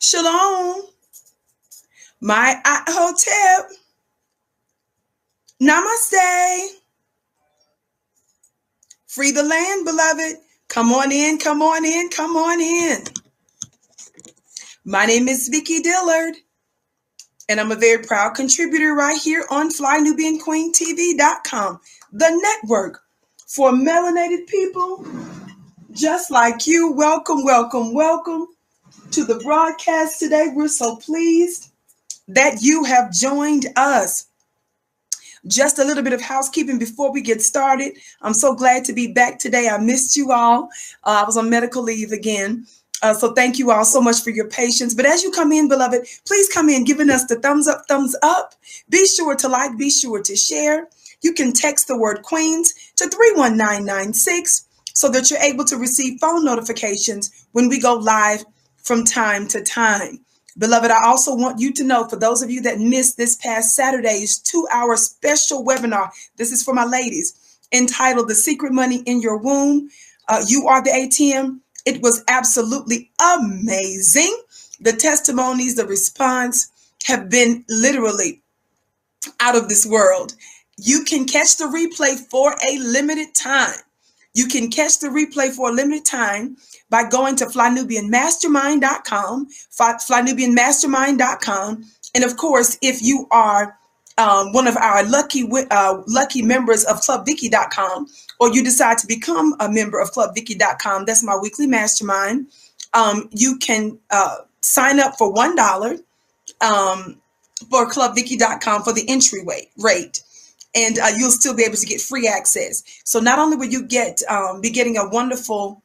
Shalom. My hotep. Namaste. Free the land, beloved. Come on in, come on in, come on in. My name is Vicki Dillard, and I'm a very proud contributor right here on FlyNubianQueenTV.com, the network for melanated people just like you. Welcome, welcome, welcome to the broadcast today. We're so pleased that you have joined us. Just a little bit of housekeeping before we get started. I'm so glad to be back today. I missed you all. I was on medical leave again. So thank you all so much for your patience. But as you come in, beloved, please come in giving us the thumbs up, thumbs up. Be sure to like, be sure to share. You can text the word Queens to 31996 so that you're able to receive phone notifications when we go live from time to time. Beloved, I also want you to know, for those of you that missed this past Saturday's 2-hour special webinar, this is for my ladies, entitled The Secret Money in Your Womb. You are the ATM. It was absolutely amazing. The testimonies, the response have been literally out of this world. You can catch the replay for a limited time. You can catch the replay for a limited time by going to FlyNubianMastermind.com, FlyNubianMastermind.com. And of course, if you are one of our lucky members of ClubVicki.com, or you decide to become a member of ClubVicki.com, that's my weekly mastermind, you can sign up for $1 for ClubVicki.com for the entry rate. And you'll still be able to get free access. So not only will you be getting a wonderful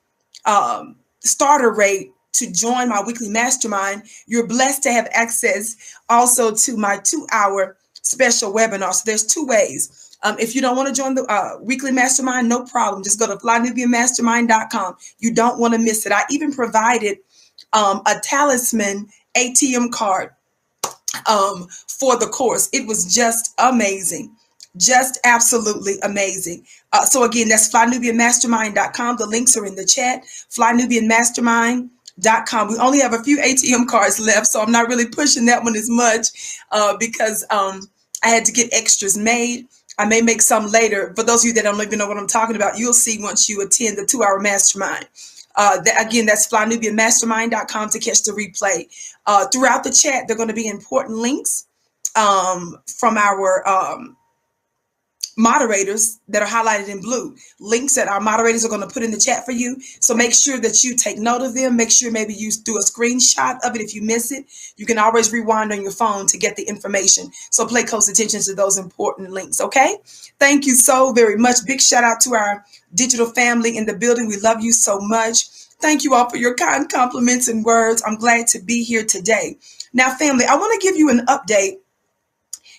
starter rate to join my weekly mastermind, you're blessed to have access also to my 2-hour special webinar. So there's 2 ways. If you don't want to join the weekly mastermind, no problem. Just go to FlyNubianMastermind.com. You don't want to miss it. I even provided a talisman ATM card for the course. It was just amazing. Just absolutely amazing. So again, that's FlyNubianMastermind.com. The links are in the chat. FlyNubianMastermind.com. We only have a few ATM cards left, so I'm not really pushing that one as much because I had to get extras made. I may make some later. For those of you that don't even know what I'm talking about, you'll see once you attend the 2-hour mastermind. Again, that's FlyNubianMastermind.com to catch the replay. Throughout the chat, there are going to be important links from our moderators that are highlighted in blue, links that our moderators are going to put in the chat for you. So make sure that you take note of them. Make sure maybe you do a screenshot of it. If you miss it, you can always rewind on your phone to get the information. So pay close attention to those important links. Okay. Thank you so very much. Big shout out to our digital family in the building. We love you so much. Thank you all for your kind compliments and words. I'm glad to be here today. Now, family, I want to give you an update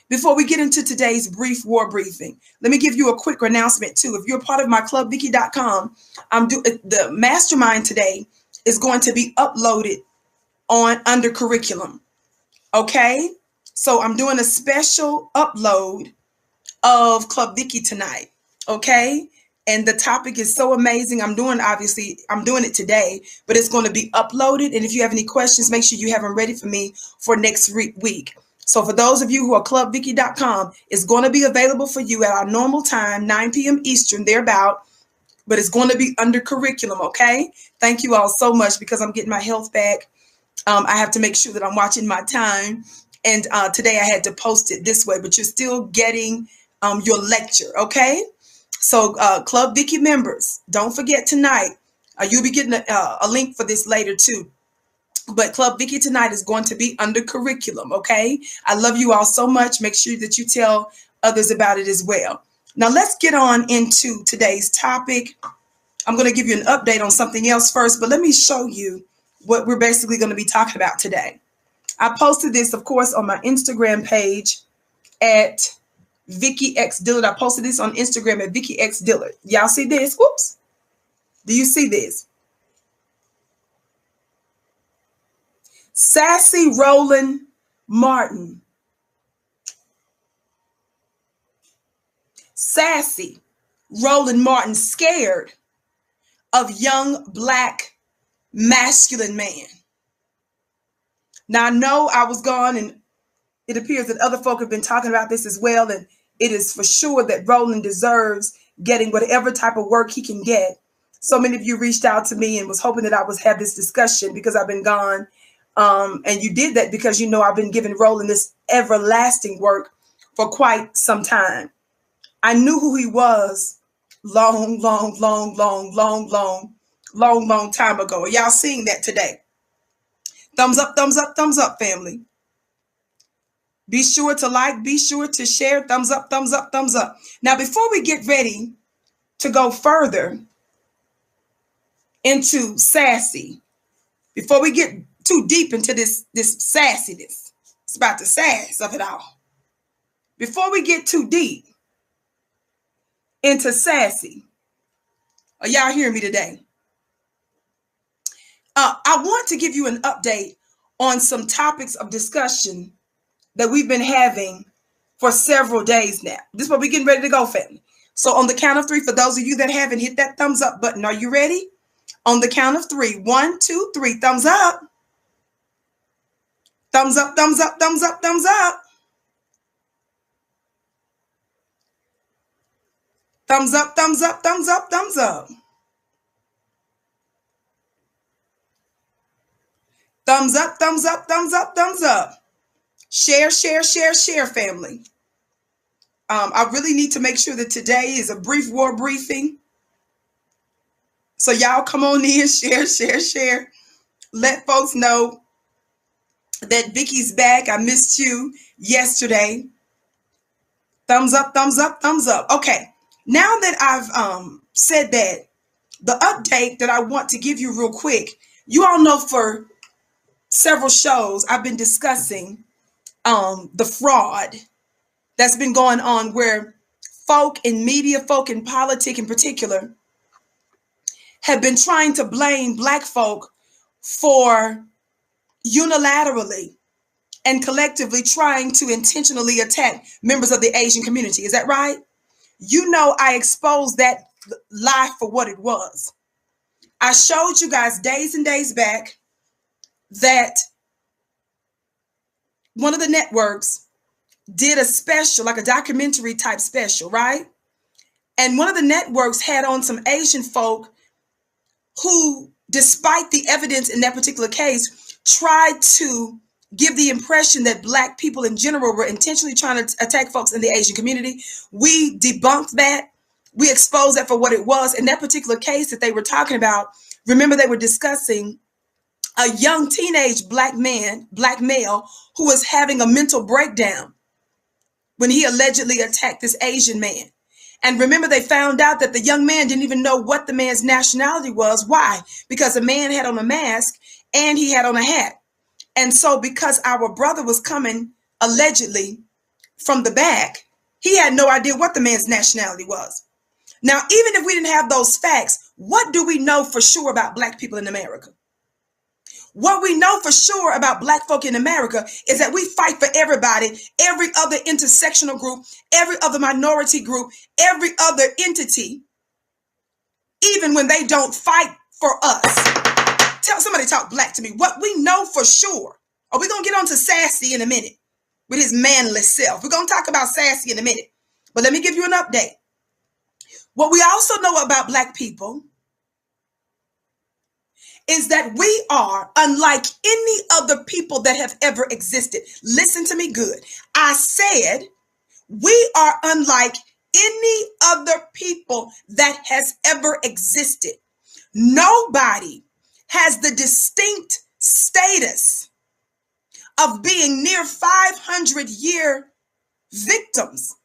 before we get into today's brief war briefing. Let me give you a quick announcement too. If you're part of my ClubVicki.com, the mastermind today is going to be uploaded under curriculum. Okay, so I'm doing a special upload of Club Vicki tonight. Okay, and the topic is so amazing. I'm doing it today, but it's going to be uploaded. And if you have any questions, make sure you have them ready for me for next week. So for those of you who are ClubVicki.com, it's going to be available for you at our normal time, 9 p.m. Eastern, thereabout, but it's going to be under curriculum, okay? Thank you all so much because I'm getting my health back. I have to make sure that I'm watching my time, and today I had to post it this way, but you're still getting your lecture, okay? So Club Vicki members, don't forget tonight, you'll be getting a link for this later too. But Club Vicki tonight is going to be under curriculum, okay? I love you all so much. Make sure that you tell others about it as well. Now, let's get on into today's topic. I'm going to give you an update on something else first, but let me show you what we're basically going to be talking about today. I posted this, of course, on my Instagram page at Vicki X Dillard. I posted this on Instagram at Vicki X Dillard. Y'all see this? Whoops. Do you see this? Sassy Roland Martin. Sassy Roland Martin scared of young black masculine man. Now, I know I was gone, and it appears that other folk have been talking about this as well, and it is for sure that Roland deserves getting whatever type of work he can get. So many of you reached out to me and was hoping that I would have this discussion because I've been gone. And you did that because you know I've been giving Roland this everlasting work for quite some time. I knew who he was long time ago. Are y'all seeing that today? Thumbs up, family. Be sure to like, be sure to share. Thumbs up, thumbs up, thumbs up. Now, before we get ready to go further into sassy, before we get too deep into this sassiness, it's about the sass of it all. Before we get too deep into sassy, are y'all hearing me today? I want to give you an update on some topics of discussion that we've been having for several days now. This is what we're getting ready to go, family. So on the count of three, for those of you that haven't hit that thumbs up button, are you ready? On the count of three, 1, 2, 3, thumbs up. Thumbs up, thumbs up, thumbs up, thumbs up. Thumbs up, thumbs up, thumbs up, thumbs up. Thumbs up, thumbs up, thumbs up, thumbs up. Share, share, share, share, family. I really need to make sure that today is a brief war briefing. So y'all come on in, share, share, share. Let folks know that Vicky's back. I missed you yesterday. Thumbs up, thumbs up, thumbs up. Okay, now that I've said that, the update that I want to give you real quick, you all know for several shows I've been discussing the fraud that's been going on, where folk in media, folk in politics in particular, have been trying to blame Black folk for unilaterally and collectively trying to intentionally attack members of the Asian community. Is that right? You know, I exposed that lie for what it was. I showed you guys days and days back that one of the networks did a special, like a documentary type special, right? And one of the networks had on some Asian folk who, despite the evidence in that particular case, tried to give the impression that Black people in general were intentionally trying to attack folks in the Asian community. We debunked that. We exposed that for what it was. In that particular case that they were talking about, remember they were discussing a young teenage Black male, who was having a mental breakdown when he allegedly attacked this Asian man. And remember, they found out that the young man didn't even know what the man's nationality was. Why? Because the man had on a mask and he had on a hat. And so because our brother was coming allegedly from the back, he had no idea what the man's nationality was. Now, even if we didn't have those facts, what do we know for sure about Black people in America? What we know for sure about Black folk in America is that we fight for everybody, every other intersectional group, every other minority group, every other entity, even when they don't fight for us. Tell somebody, talk Black to me. What we know for sure. Are we going to get on to Sassy in a minute with his manless self? We're going to talk about Sassy in a minute. But let me give you an update. What we also know about Black people is that we are unlike any other people that have ever existed. Listen to me good. I said we are unlike any other people that has ever existed. Nobody has the distinct status of being near 500-year victims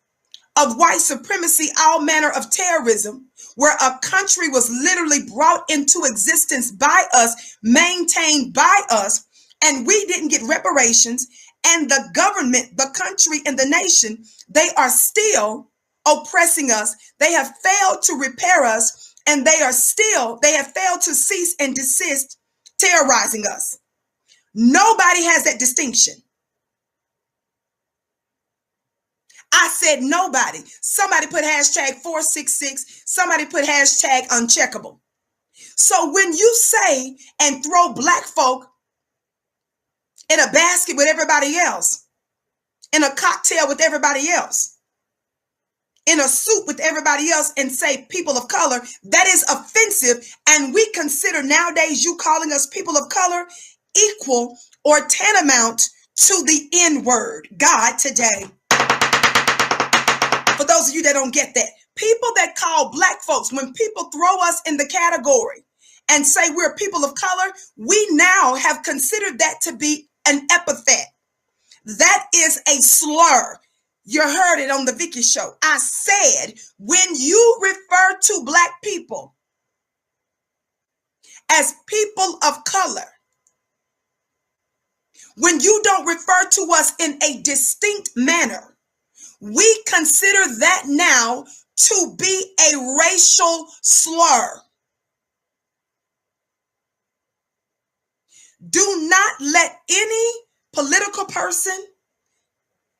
of white supremacy, all manner of terrorism, where a country was literally brought into existence by us, maintained by us, and we didn't get reparations. And the government, the country, and the nation, they are still oppressing us. They have failed to repair us, and they have failed to cease and desist terrorizing us. Nobody has that distinction. I said nobody. Somebody put hashtag 466. Somebody put hashtag uncheckable. So when you say and throw Black folk in a everybody else, in a cocktail with everybody else, in a suit with everybody else, and say people of color, that is offensive. And we consider nowadays you calling us people of color equal or tantamount to the N-word. God, today, for those of you that don't get that, people that call black folks, when people throw us in the category and say we're people of color, we now have considered that to be an epithet. That is a slur. You heard it on the Vicky show. I said, when you refer to black people as people of color, when you don't refer to us in a distinct manner, we consider that now to be a racial slur. Do not let any political person,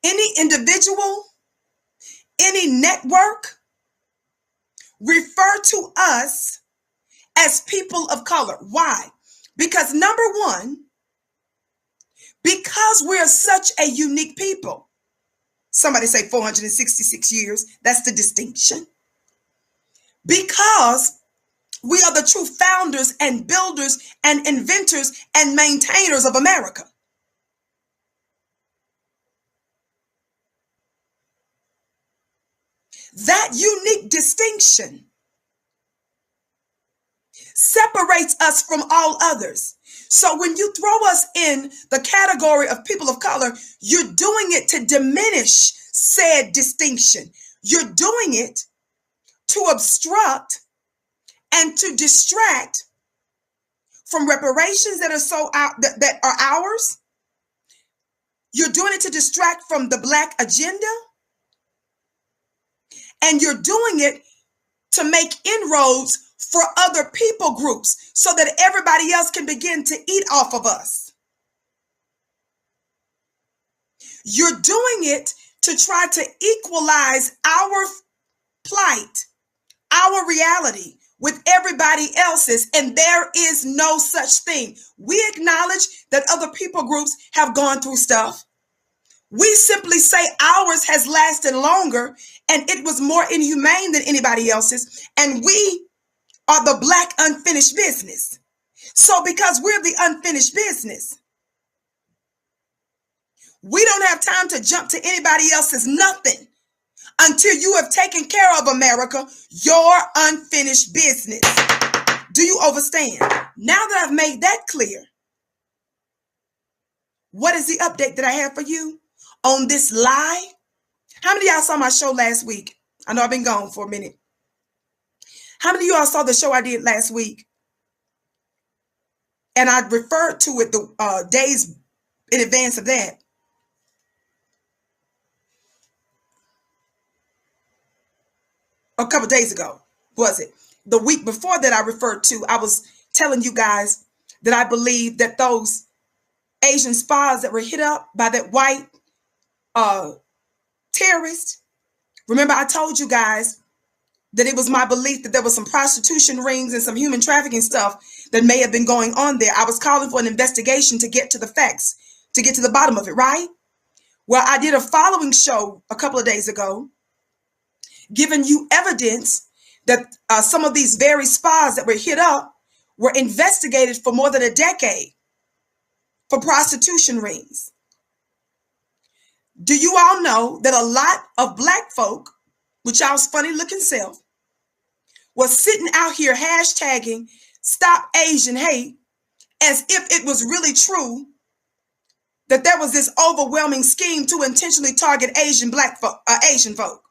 any individual, any network refer to us as people of color. Why? Because number one, because we're such a unique people. Somebody say 466 years. That's the distinction. Because we are the true founders and builders and inventors and maintainers of America. That unique distinction separates us from all others. So when you throw us in the category of people of color, you're doing it to diminish said distinction. You're doing it to obstruct and to distract from reparations that are ours. You're doing it to distract from the Black agenda. And you're doing it to make inroads for other people groups so that everybody else can begin to eat off of us. You're doing it to try to equalize our plight, our reality with everybody else's, and there is no such thing. We acknowledge that other people groups have gone through stuff. We simply say ours has lasted longer and it was more inhumane than anybody else's, and we are the Black unfinished business. So because we're the unfinished business, we don't have time to jump to anybody else's nothing until you have taken care of America, your unfinished business. Do you understand? Now that I've made that clear, what is the update that I have for you on this lie? How many of y'all saw my show last week? I know I've been gone for a minute. How many of y'all saw the show I did last week? And I referred to it the days in advance of that. A couple days ago, was it? The week before that I referred to, I was telling you guys that I believe that those Asian spas that were hit up by that white terrorist. Remember, I told you guys that it was my belief that there was some prostitution rings and some human trafficking stuff that may have been going on there. I was calling for an investigation to get to the facts, to get to the bottom of it, right? Well, I did a following show a couple of days ago, giving you evidence that some of these very spas that were hit up were investigated for more than a decade for prostitution rings. Do you all know that a lot of Black folk, with y'all's funny looking self, was sitting out here hashtagging Stop Asian Hate as if it was really true that there was this overwhelming scheme to intentionally target Asian folk?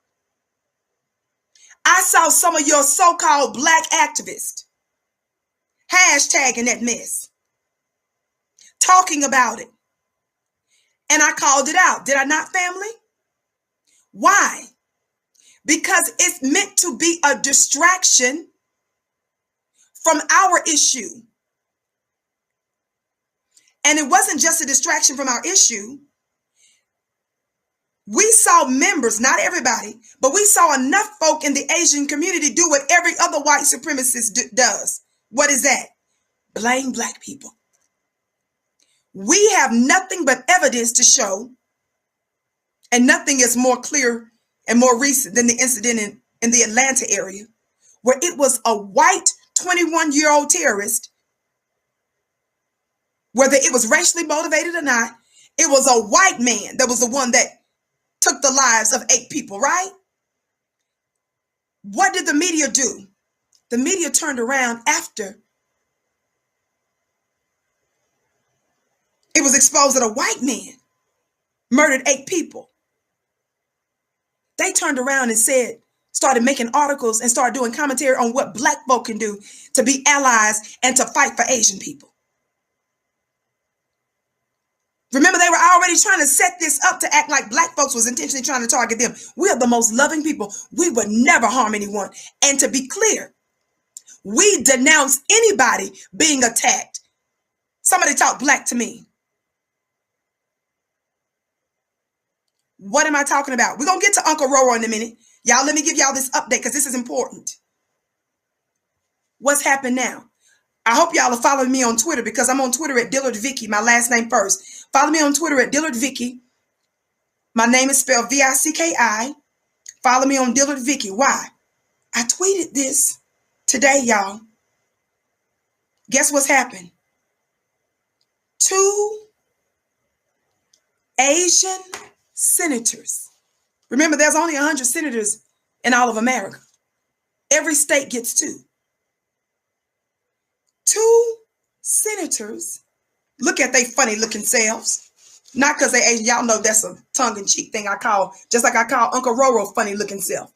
I saw some of your so-called Black activists hashtagging that mess, talking about it. And I called it out. Did I not, family? Why? Because it's meant to be a distraction from our issue. And it wasn't just a distraction from our issue. We saw members, not everybody, but we saw enough folk in the Asian community do what every other white supremacist does. What is that? Blame Black people. We have nothing but evidence to show, and nothing is more clear and more recent than the incident in the Atlanta area, where it was a white 21-year-old terrorist, whether it was racially motivated or not. It was a white man that was the one that took the lives of 8 people, right? What did the media do? The media turned around after it was exposed that a white man murdered 8 people. They turned around and started making articles and started doing commentary on what black folk can do to be allies and to fight for Asian people. Remember, they were already trying to set this up to act like black folks was intentionally trying to target them. We are the most loving people. We would never harm anyone. And to be clear, we denounce anybody being attacked. Somebody talk black to me. What am I talking about? We're going to get to Uncle Roro in a minute. Y'all, let me give y'all this update because this is important. What's happened now? I hope y'all are following me on Twitter because I'm on Twitter at Dillard Vicky, my last name first. Follow me on Twitter at Dillard Vicky. My name is spelled V-I-C-K-I. Follow me on Dillard Vicky. Why? I tweeted this today, y'all. Guess what's happened? 2 Asian senators. Remember, there's only 100 senators in all of America. Every state gets 2. 2 senators, look at they funny looking selves. Not because they Asian. Y'all know that's a tongue-in-cheek thing I call, just like I call Uncle Roro funny looking self.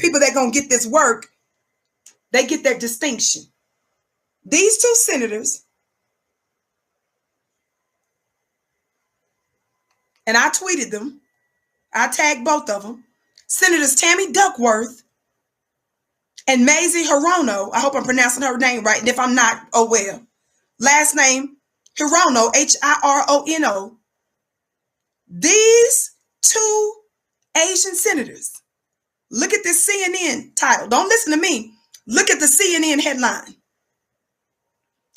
People that gonna get this work, they get that distinction. These 2 senators, and I tweeted them, I tagged both of them, Senators Tammy Duckworth and Mazie Hirono. I hope I'm pronouncing her name right. And if I'm not, oh well. Last name, Hirono, Hirono. These 2 Asian senators. Look at this CNN title. Don't listen to me. Look at the CNN headline.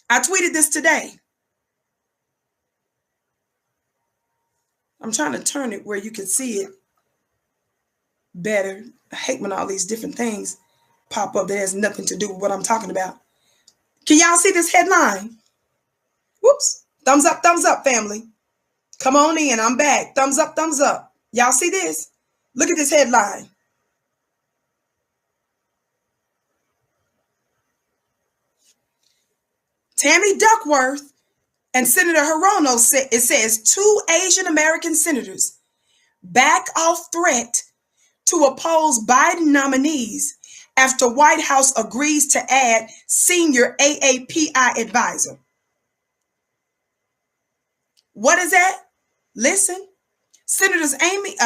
I tweeted this today. I'm trying to turn it where you can see it better. I hate when all these different things pop up that has nothing to do with what I'm talking about. Can y'all see this headline? Whoops. Thumbs up, family. Come on in. I'm back. Thumbs up, thumbs up. Y'all see this? Look at this headline. Tammy Duckworth and Senator Hirono it says 2 Asian American senators back off threat to oppose Biden nominees after White House agrees to add senior AAPI advisor. What is that? Listen. Senators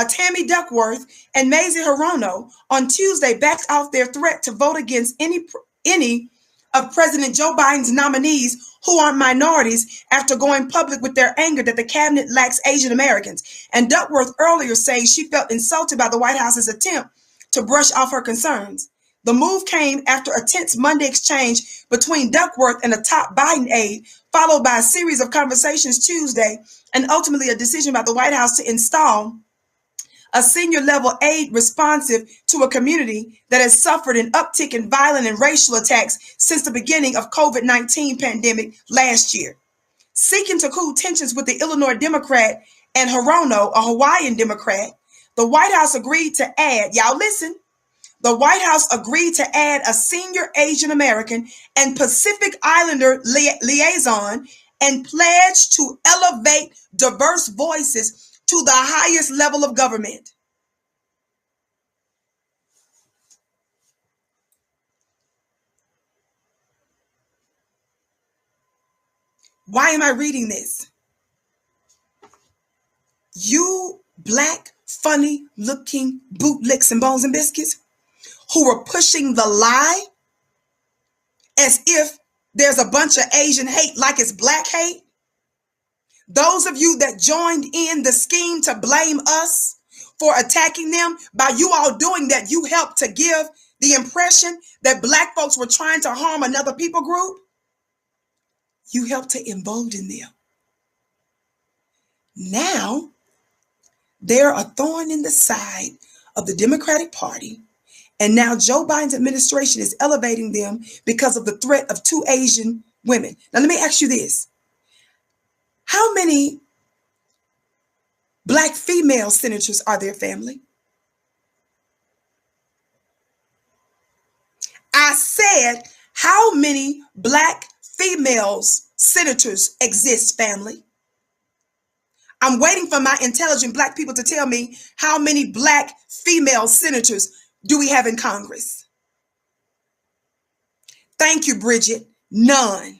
Tammy Duckworth and Mazie Hirono on Tuesday backed off their threat to vote against any of President Joe Biden's nominees who are minorities after going public with their anger that the cabinet lacks Asian Americans. And Duckworth earlier saying she felt insulted by the White House's attempt to brush off her concerns. The move came after a tense Monday exchange between Duckworth and a top Biden aide, followed by a series of conversations Tuesday, and ultimately a decision by the White House to install a senior level aide responsive to a community that has suffered an uptick in violent and racial attacks since the beginning of COVID-19 pandemic last year. Seeking to cool tensions with the Illinois Democrat and Hirono, a Hawaiian Democrat, the White House agreed to add, y'all listen, the White House agreed to add a senior Asian American and Pacific Islander liaison and pledged to elevate diverse voices to the highest level of government. Why am I reading this? You black, funny looking bootlicks and bones and biscuits who were pushing the lie as if there's a bunch of Asian hate like it's black hate. Those of you that joined in the scheme to blame us for attacking them, by you all doing that, you helped to give the impression that black folks were trying to harm another people group. You helped to embolden them. Now they're a thorn in the side of the Democratic Party. And now Joe Biden's administration is elevating them because of the threat of two Asian women. Now, let me ask you this. How many black female senators are there, family? I said, how many black females senators exist, family? I'm waiting for my intelligent black people to tell me how many black female senators do we have in Congress? Thank you, Bridget. None.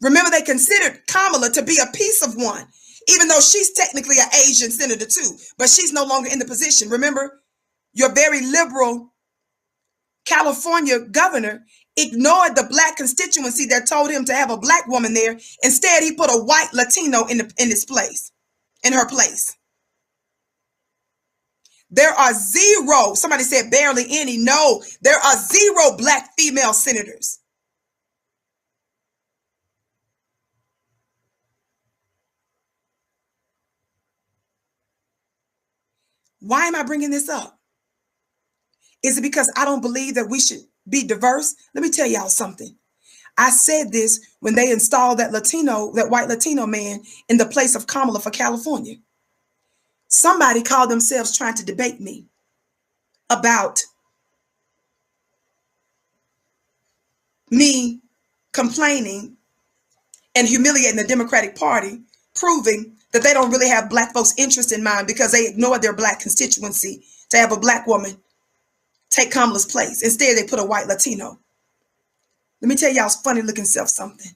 Remember, they considered Kamala to be a piece of one, even though she's technically an Asian senator too, but she's no longer in the position. Remember, your very liberal California governor ignored the black constituency that told him to have a black woman there. Instead, he put a white Latino in his place, in her place. There are zero, somebody said barely any. No, there are zero black female senators. Why am I bringing this up? Is it because I don't believe that we should be diverse? Let me tell y'all something. I said this when they installed that white Latino man in the place of Kamala for California. Somebody called themselves trying to debate me about me complaining and humiliating the Democratic Party, proving that they don't really have black folks' interest in mind because they ignored their black constituency to have a black woman take Kamala's place. Instead, they put a white Latino. Let me tell y'all's funny looking self something.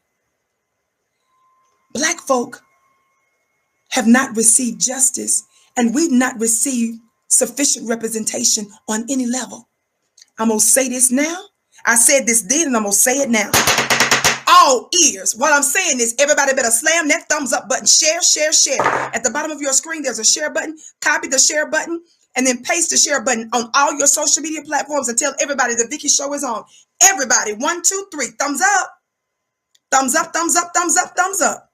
Black folk have not received justice, and we've not received sufficient representation on any level. I'm going to say this now. I said this then, and I'm going to say it now. All ears. What I'm saying is everybody better slam that thumbs up button. Share, share, share. At the bottom of your screen, there's a share button. Copy the share button and then paste the share button on all your social media platforms and tell everybody the Vicky Show is on. Everybody, 1, 2, 3, thumbs up. Thumbs up, thumbs up, thumbs up, thumbs up.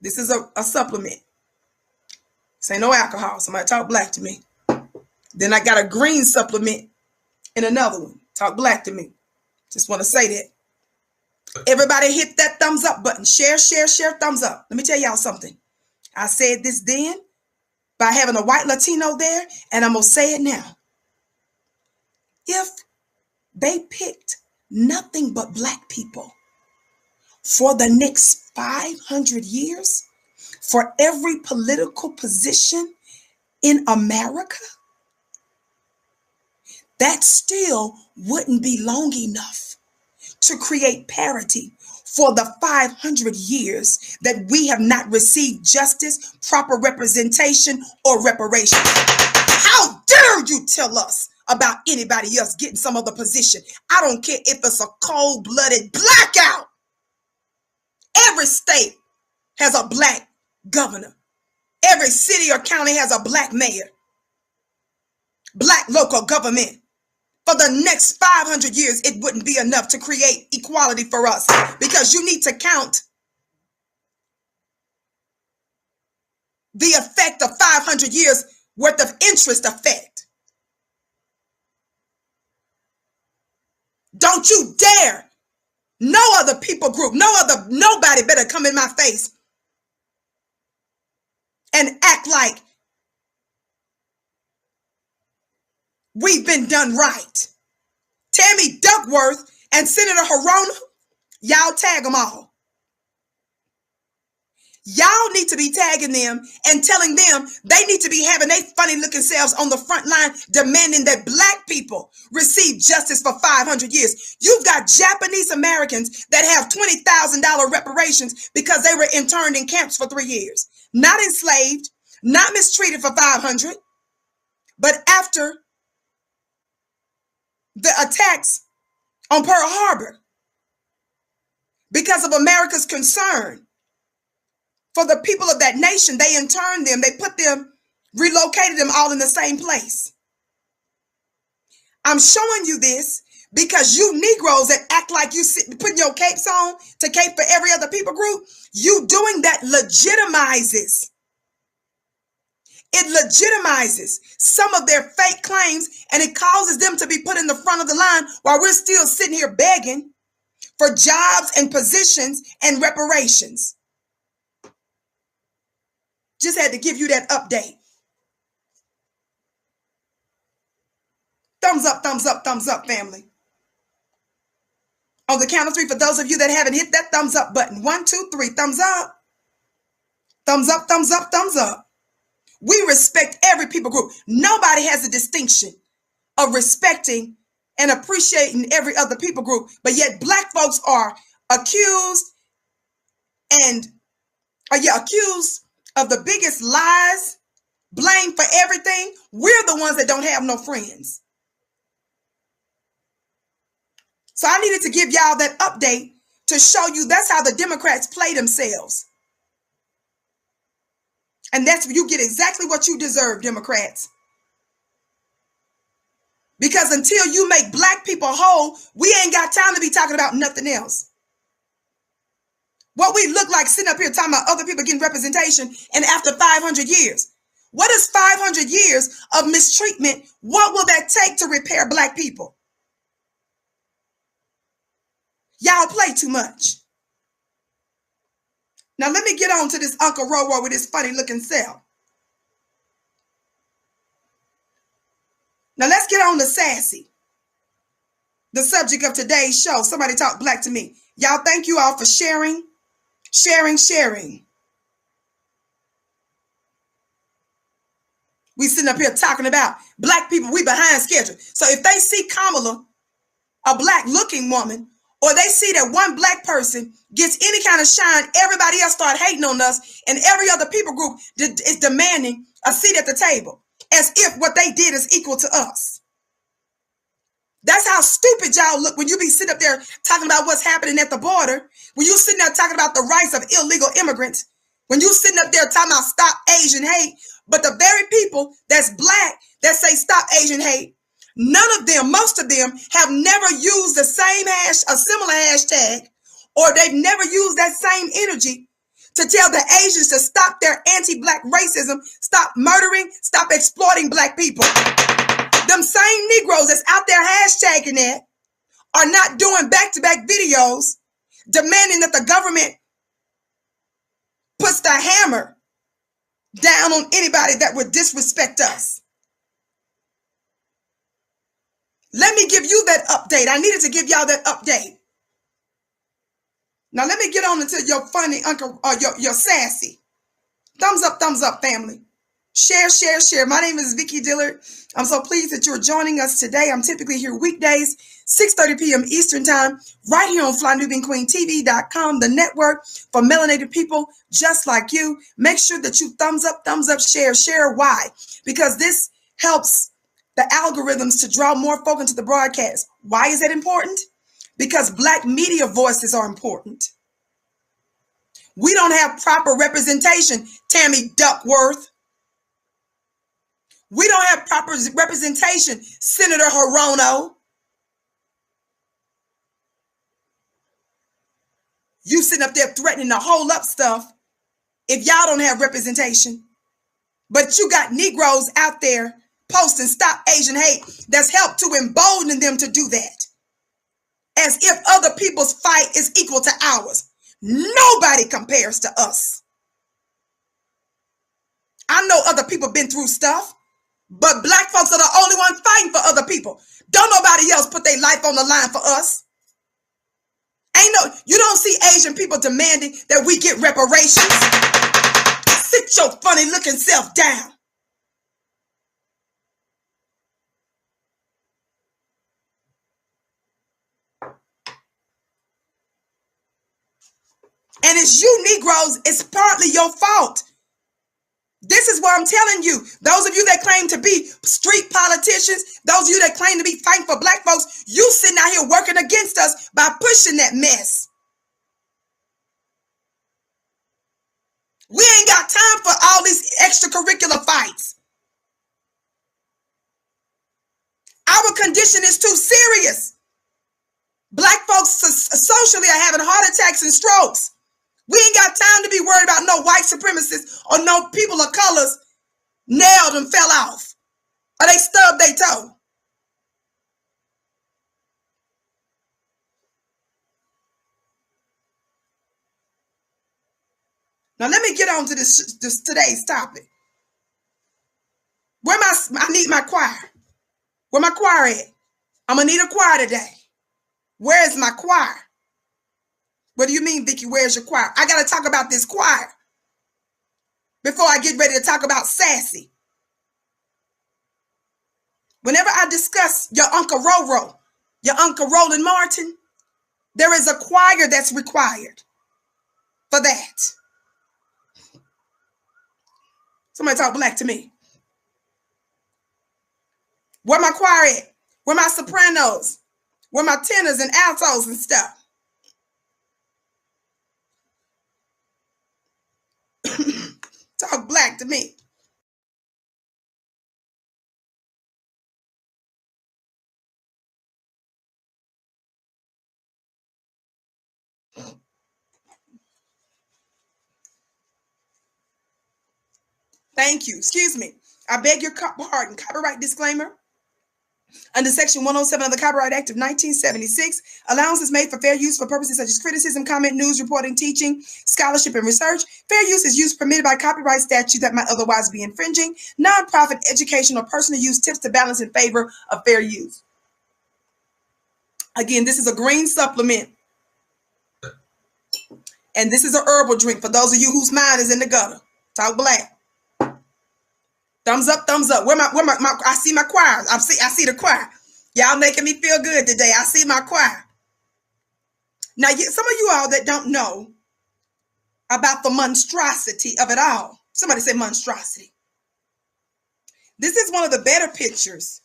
This is a supplement. This ain't no alcohol. Somebody talk black to me. Then I got a green supplement in another one. Talk black to me. Just want to say that. Everybody hit that thumbs up button. Share, share, share, thumbs up. Let me tell y'all something. I said this then by having a white Latino there, and I'm going to say it now. If they picked nothing but black people for the next 500 years, for every political position in America, that still wouldn't be long enough to create parity for the 500 years that we have not received justice, proper representation, or reparations. How dare you tell us about anybody else getting some other position? I don't care if it's a cold-blooded blackout. Every state has a black governor. Every city or county has a black mayor. Black local government. For the next 500 years, it wouldn't be enough to create equality for us, because you need to count the effect of 500 years worth of interest effect. Don't you dare. No other people group, nobody better come in my face and act like we've been done right. Tammy Duckworth and Senator Harona, y'all tag them all. Y'all need to be tagging them and telling them they need to be having their funny looking selves on the front line demanding that black people receive justice for 500 years. You've got Japanese Americans that have $20,000 reparations because they were interned in camps for 3 years. Not enslaved, not mistreated for 500, but after the attacks on Pearl Harbor, because of America's concern for the people of that nation, they interned them, they put them, relocated them all in the same place. I'm showing you this Because you Negroes that act like you putting your capes on to cape for every other people group, you doing that legitimizes. It legitimizes some of their fake claims, and it causes them to be put in the front of the line while we're still sitting here begging for jobs and positions and reparations. Just had to give you that update. Thumbs up, thumbs up, thumbs up, family. On the count of 3, for those of you that haven't hit that thumbs up button. 1, 2, 3, thumbs up. Thumbs up, thumbs up, thumbs up. We respect every people group. Nobody has a distinction of respecting and appreciating every other people group, but yet black folks are accused of the biggest lies, blamed for everything. We're the ones that don't have no friends. So I needed to give y'all that update to show you that's how the Democrats play themselves. And that's you get exactly what you deserve, Democrats. Because until you make black people whole, we ain't got time to be talking about nothing else. What we look like sitting up here talking about other people getting representation, and after 500 years. What is 500 years of mistreatment? What will that take to repair black people? Y'all play too much. Now let me get on to this Uncle Roro with his funny looking self. Now let's get on to Sassy, the subject of today's show. Somebody talk black to me. Y'all, thank you all for sharing. We sitting up here talking about black people, we behind schedule. So if they see Kamala, a black looking woman, or they see that one black person gets any kind of shine, everybody else start hating on us, and every other people group is demanding a seat at the table, as if what they did is equal to us. That's how stupid y'all look when you be sitting up there talking about what's happening at the border, when you sitting there talking about the rights of illegal immigrants, when you sitting up there talking about stop Asian hate, but the very people that's black that say stop Asian hate, none of them, most of them, have never used a similar hashtag, or they've never used that same energy to tell the Asians to stop their anti-black racism, stop murdering, stop exploiting black people. Them same Negroes that's out there hashtagging that are not doing back-to-back videos demanding that the government puts the hammer down on anybody that would disrespect us. Let me give you that update. I needed to give y'all that update. Now let me get on into your funny uncle, or your sassy. Thumbs up, family. Share. My name is Vicki Dillard. I'm so pleased that you're joining us today. I'm typically here weekdays, 6:30 p.m. Eastern time, right here on FlyNubianQueenTV.com, the network for melanated people just like you. Make sure that you thumbs up, share. Why? Because this helps the algorithms to draw more folk into the broadcast. Why is that important? Because black media voices are important. We don't have proper representation, Tammy Duckworth. We don't have proper representation, Senator Hirono. You sitting up there threatening to hold up stuff if y'all don't have representation. But you got Negroes out there posting stop Asian hate that's helped to embolden them to do that. As if other people's fight is equal to ours. Nobody compares to us. I know other people been through stuff, but black folks are the only ones fighting for other people. Don't nobody else put their life on the line for us. You don't see Asian people demanding that we get reparations. Sit your funny looking self down. And it's you Negroes, it's partly your fault. This is what I'm telling you. Those of you that claim to be street politicians, those of you that claim to be fighting for black folks, you sitting out here working against us by pushing that mess. We ain't got time for all these extracurricular fights. Our condition is too serious. Black folks socially are having heart attacks and strokes. We ain't got time to be worried about no white supremacists or no people of colors nailed and fell off or they stubbed their toe. Now let me get on to this today's topic. I need my choir. Where my choir at? I'm gonna need a choir today. Where is my choir? What do you mean, Vicky? Where's your choir? I gotta talk about this choir before I get ready to talk about sassy. Whenever I discuss your Uncle Roro, your Uncle Roland Martin, there is a choir that's required for that. Somebody talk black to me. Where my choir at? Where my sopranos? Where my tenors and altos and stuff? Talk black to me. Thank you. Excuse me. I beg your pardon. Copyright disclaimer. Under Section 107 of the Copyright Act of 1976, allowance is made for fair use for purposes such as criticism, comment, news, reporting, teaching, scholarship, and research. Fair use is use permitted by copyright statute that might otherwise be infringing. Non-profit, educational, or personal use tips to balance in favor of fair use. Again, this is a green supplement. And this is a herbal drink for those of you whose mind is in the gutter. Talk black. Thumbs up, thumbs up. Where my I see my choir. I see the choir. Y'all making me feel good today. I see my choir. Now, some of you all that don't know about the monstrosity of it all. Somebody say monstrosity. This is one of the better pictures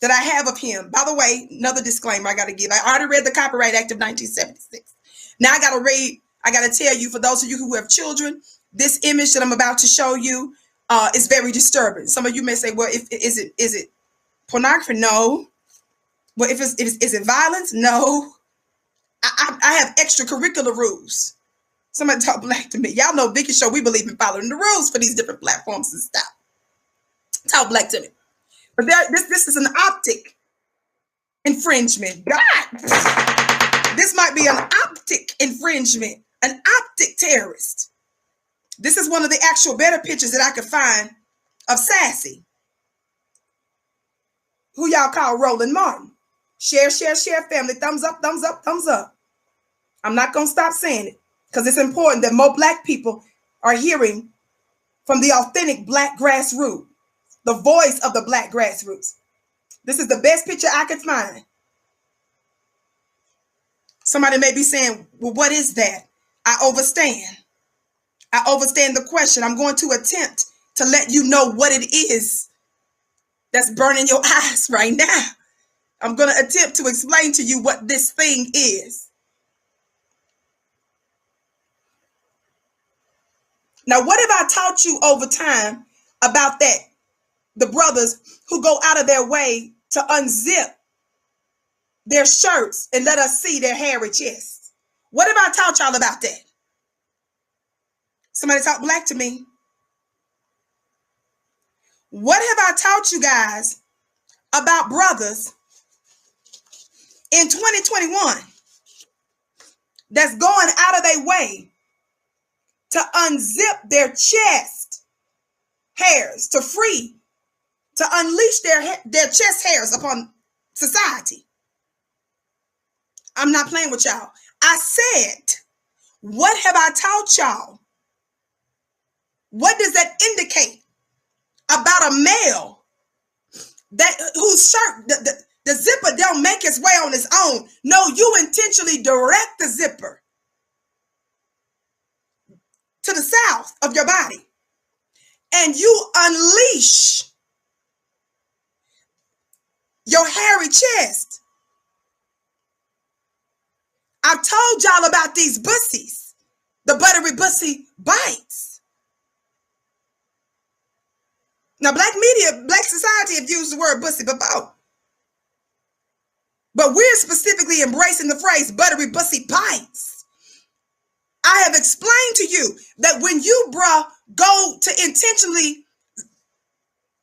that I have of him. By the way, another disclaimer I got to give. I already read the Copyright Act of 1976. Now I got to tell you, for those of you who have children, this image that I'm about to show you is very disturbing. Some of you may say, well, is it pornography? No. Well, is it violence? No. I have extracurricular rules. Somebody talk black to me. Y'all know Vicky Show, we believe in following the rules for these different platforms and stuff. Talk black to me. But this is an optic infringement. God, this might be an optic infringement, an optic terrorist. This is one of the actual better pictures that I could find of Sassy, who y'all call Roland Martin. Share, share, share, family. Thumbs up, thumbs up, thumbs up. I'm not going to stop saying it because it's important that more black people are hearing from the authentic black grassroots, the voice of the black grassroots. This is the best picture I could find. Somebody may be saying, well, what is that? I overstand. I understand the question. I'm going to attempt to let you know what it is that's burning your eyes right now. I'm going to attempt to explain to you what this thing is. Now, what have I taught you over time about that? The brothers who go out of their way to unzip their shirts and let us see their hairy chests. What have I taught y'all about that? Somebody talk black to me. What have I taught you guys about brothers in 2021 that's going out of their way to unzip their chest hairs, to unleash their chest hairs upon society? I'm not playing with y'all. I said, what have I taught y'all? What does that indicate about a male whose shirt, the zipper don't make its way on its own? No, you intentionally direct the zipper to the south of your body and you unleash your hairy chest. I've told y'all about these bussies, the buttery bussy bites. Now, black media, black society have used the word bussy before. But we're specifically embracing the phrase buttery bussy bites. I have explained to you that when you, go to intentionally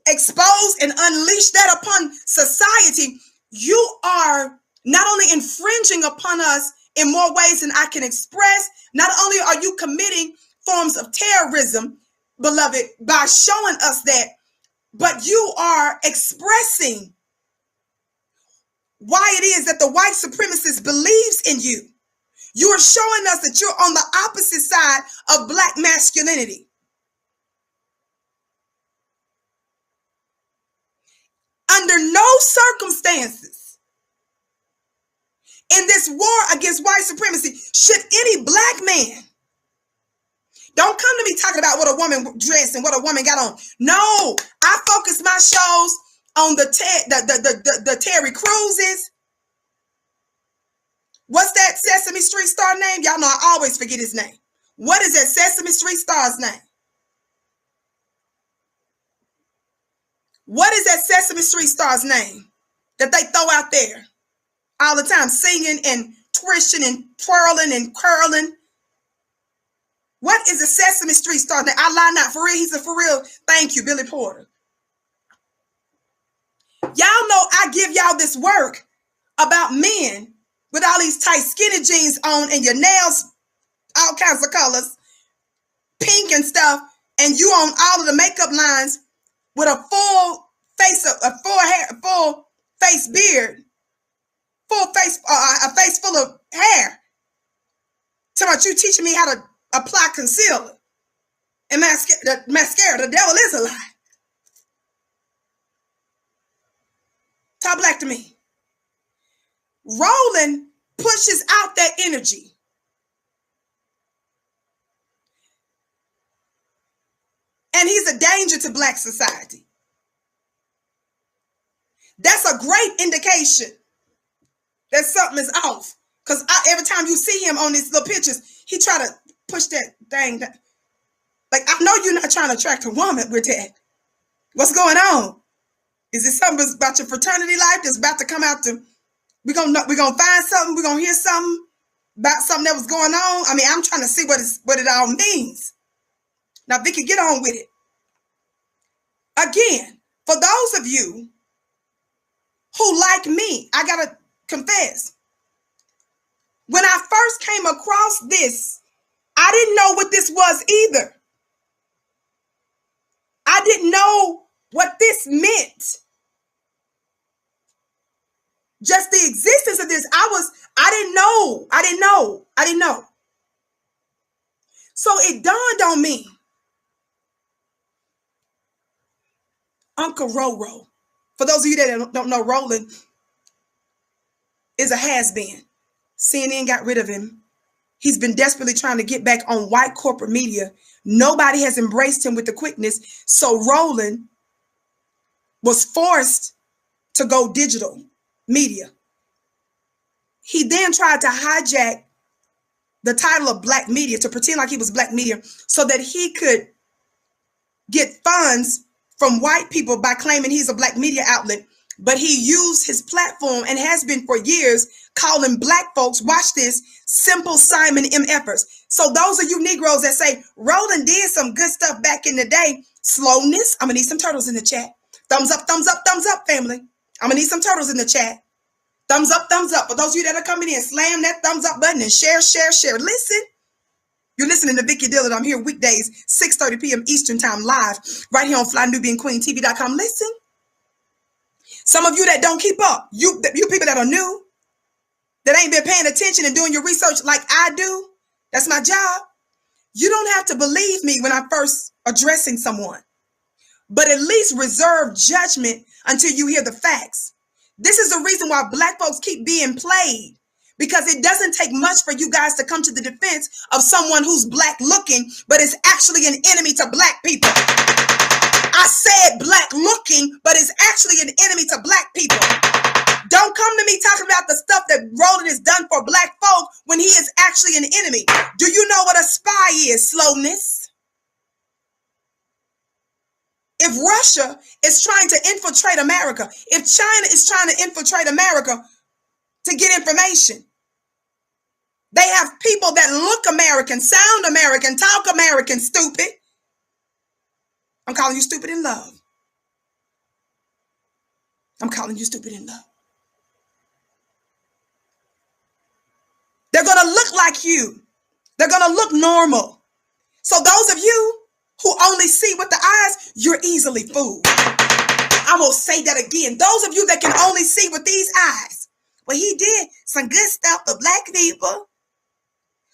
expose and unleash that upon society, you are not only infringing upon us in more ways than I can express, not only are you committing forms of terrorism, beloved, by showing us that, but you are expressing why it is that the white supremacist believes in you. You are showing us that you're on the opposite side of black masculinity. Under no circumstances in this war against white supremacy should any black man, don't come to me talking about what a woman dressed and what a woman got on. No, I focus my shows on the Terry Cruz's. What's that Sesame Street star name? Y'all know I always forget his name. What is that Sesame Street star's name? What is that Sesame Street star's name that they throw out there all the time, singing and twisting and twirling and curling? What is the Sesame Street star name? I lie not, for real. He's a for real. Thank you, Billy Porter. Y'all know I give y'all this work about men with all these tight skinny jeans on and your nails all kinds of colors, pink and stuff, and you on all of the makeup lines with a full face, full face beard, full face, a face full of hair. Talking about you teaching me how to apply concealer and mascara. The devil is a lie. Talk black to me. Roland pushes out that energy. And he's a danger to black society. That's a great indication that something is off. Because every time you see him on these little pictures, he try to push that thing down. Like, I know you're not trying to attract a woman with that. What's going on? Is it something about your fraternity life that's about to come out to, we're gonna find something, we're gonna hear something about something that was going on? I mean, I'm trying to see what it all means. Now, Vicky, get on with it. Again, for those of you who, like me, I gotta confess, when I first came across this, I didn't know what this was either. I didn't know what this meant. Just the existence of this, I didn't know. So it dawned on me. Uncle Roro, for those of you that don't know, Roland is a has-been. CNN got rid of him. He's been desperately trying to get back on white corporate media. Nobody has embraced him with the quickness. So Roland was forced to go digital media. He then tried to hijack the title of black media to pretend like he was black media so that he could get funds from white people by claiming he's a black media outlet. But he used his platform and has been for years calling black folks, watch this, simple Simon MFers. So those of you Negroes that say Roland did some good stuff back in the day, slowness, I'm gonna need some turtles in the chat. Thumbs up, family. I'm gonna need some turtles in the chat. Thumbs up, thumbs up. For those of you that are coming in, slam that thumbs up button and share. Listen. You're listening to Vicky Dillard. I'm here weekdays, 6:30 p.m. Eastern Time, live, right here on FlyNubianQueenTV.com. Listen. Some of you that don't keep up, you people that are new, that ain't been paying attention and doing your research like I do, that's my job. You don't have to believe me when I'm first addressing someone, but at least reserve judgment until you hear the facts. This is the reason why black folks keep being played, because it doesn't take much for you guys to come to the defense of someone who's black looking, but is actually an enemy to black people. I said black looking, but is actually an enemy to black people. Don't come to me talking about the stuff that Roland has done for black folk when he is actually an enemy. Do you know what a spy is? Slowness. If Russia is trying to infiltrate America, if China is trying to infiltrate America, to get information. They have people that look American, sound American, talk American, stupid. I'm calling you stupid in love. I'm calling you stupid in love. They're going to look like you. They're going to look normal. So those of you who only see with the eyes, you're easily fooled. I will say that again. Those of you that can only see with these eyes. Well, he did some good stuff for black people.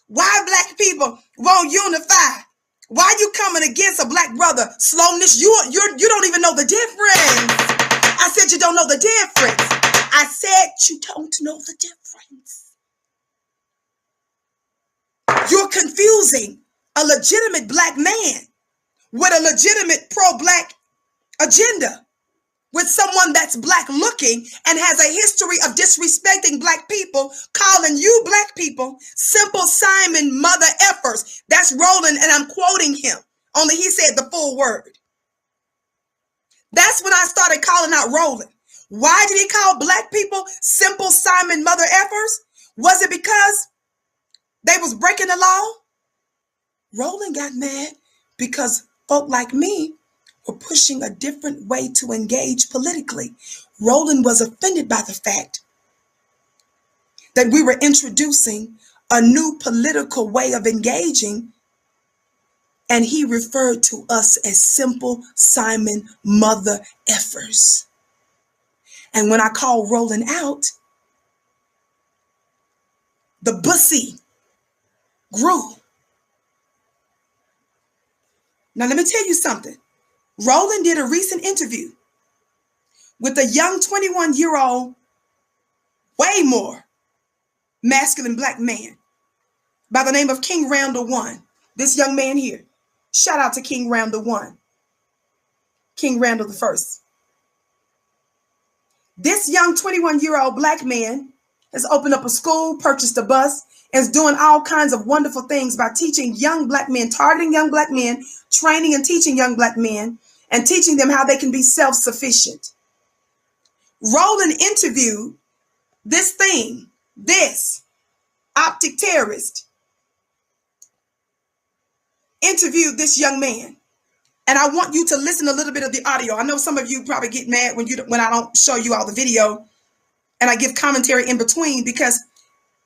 Why black people won't unify? Why you coming against a black brother? Slowness, you don't even know the difference. I said you don't know the difference. I said you don't know the difference. You're confusing a legitimate black man with a legitimate pro-black agenda, with someone that's black looking and has a history of disrespecting black people, calling you black people simple Simon mother effers. That's Roland, and I'm quoting him. Only he said the full word. That's when I started calling out Roland. Why did he call black people simple Simon mother effers? Was it because they was breaking the law? Roland got mad because folk like me were pushing a different way to engage politically. Roland was offended by the fact that we were introducing a new political way of engaging, and he referred to us as simple Simon mother effers. And when I called Roland out, the bussy grew. Now let me tell you something. Roland did a recent interview with a young 21-year-old, way more masculine black man by the name of King Randall One. This young man here. Shout out to King Randall One. King Randall the First. This young 21-year-old black man has opened up a school, purchased a bus, and is doing all kinds of wonderful things by teaching young black men, targeting young black men, training and teaching young black men, and teaching them how they can be self-sufficient. Roland interviewed this optic terrorist, interviewed this young man. And I want you to listen a little bit of the audio. I know some of you probably get mad when I don't show you all the video and I give commentary in between, because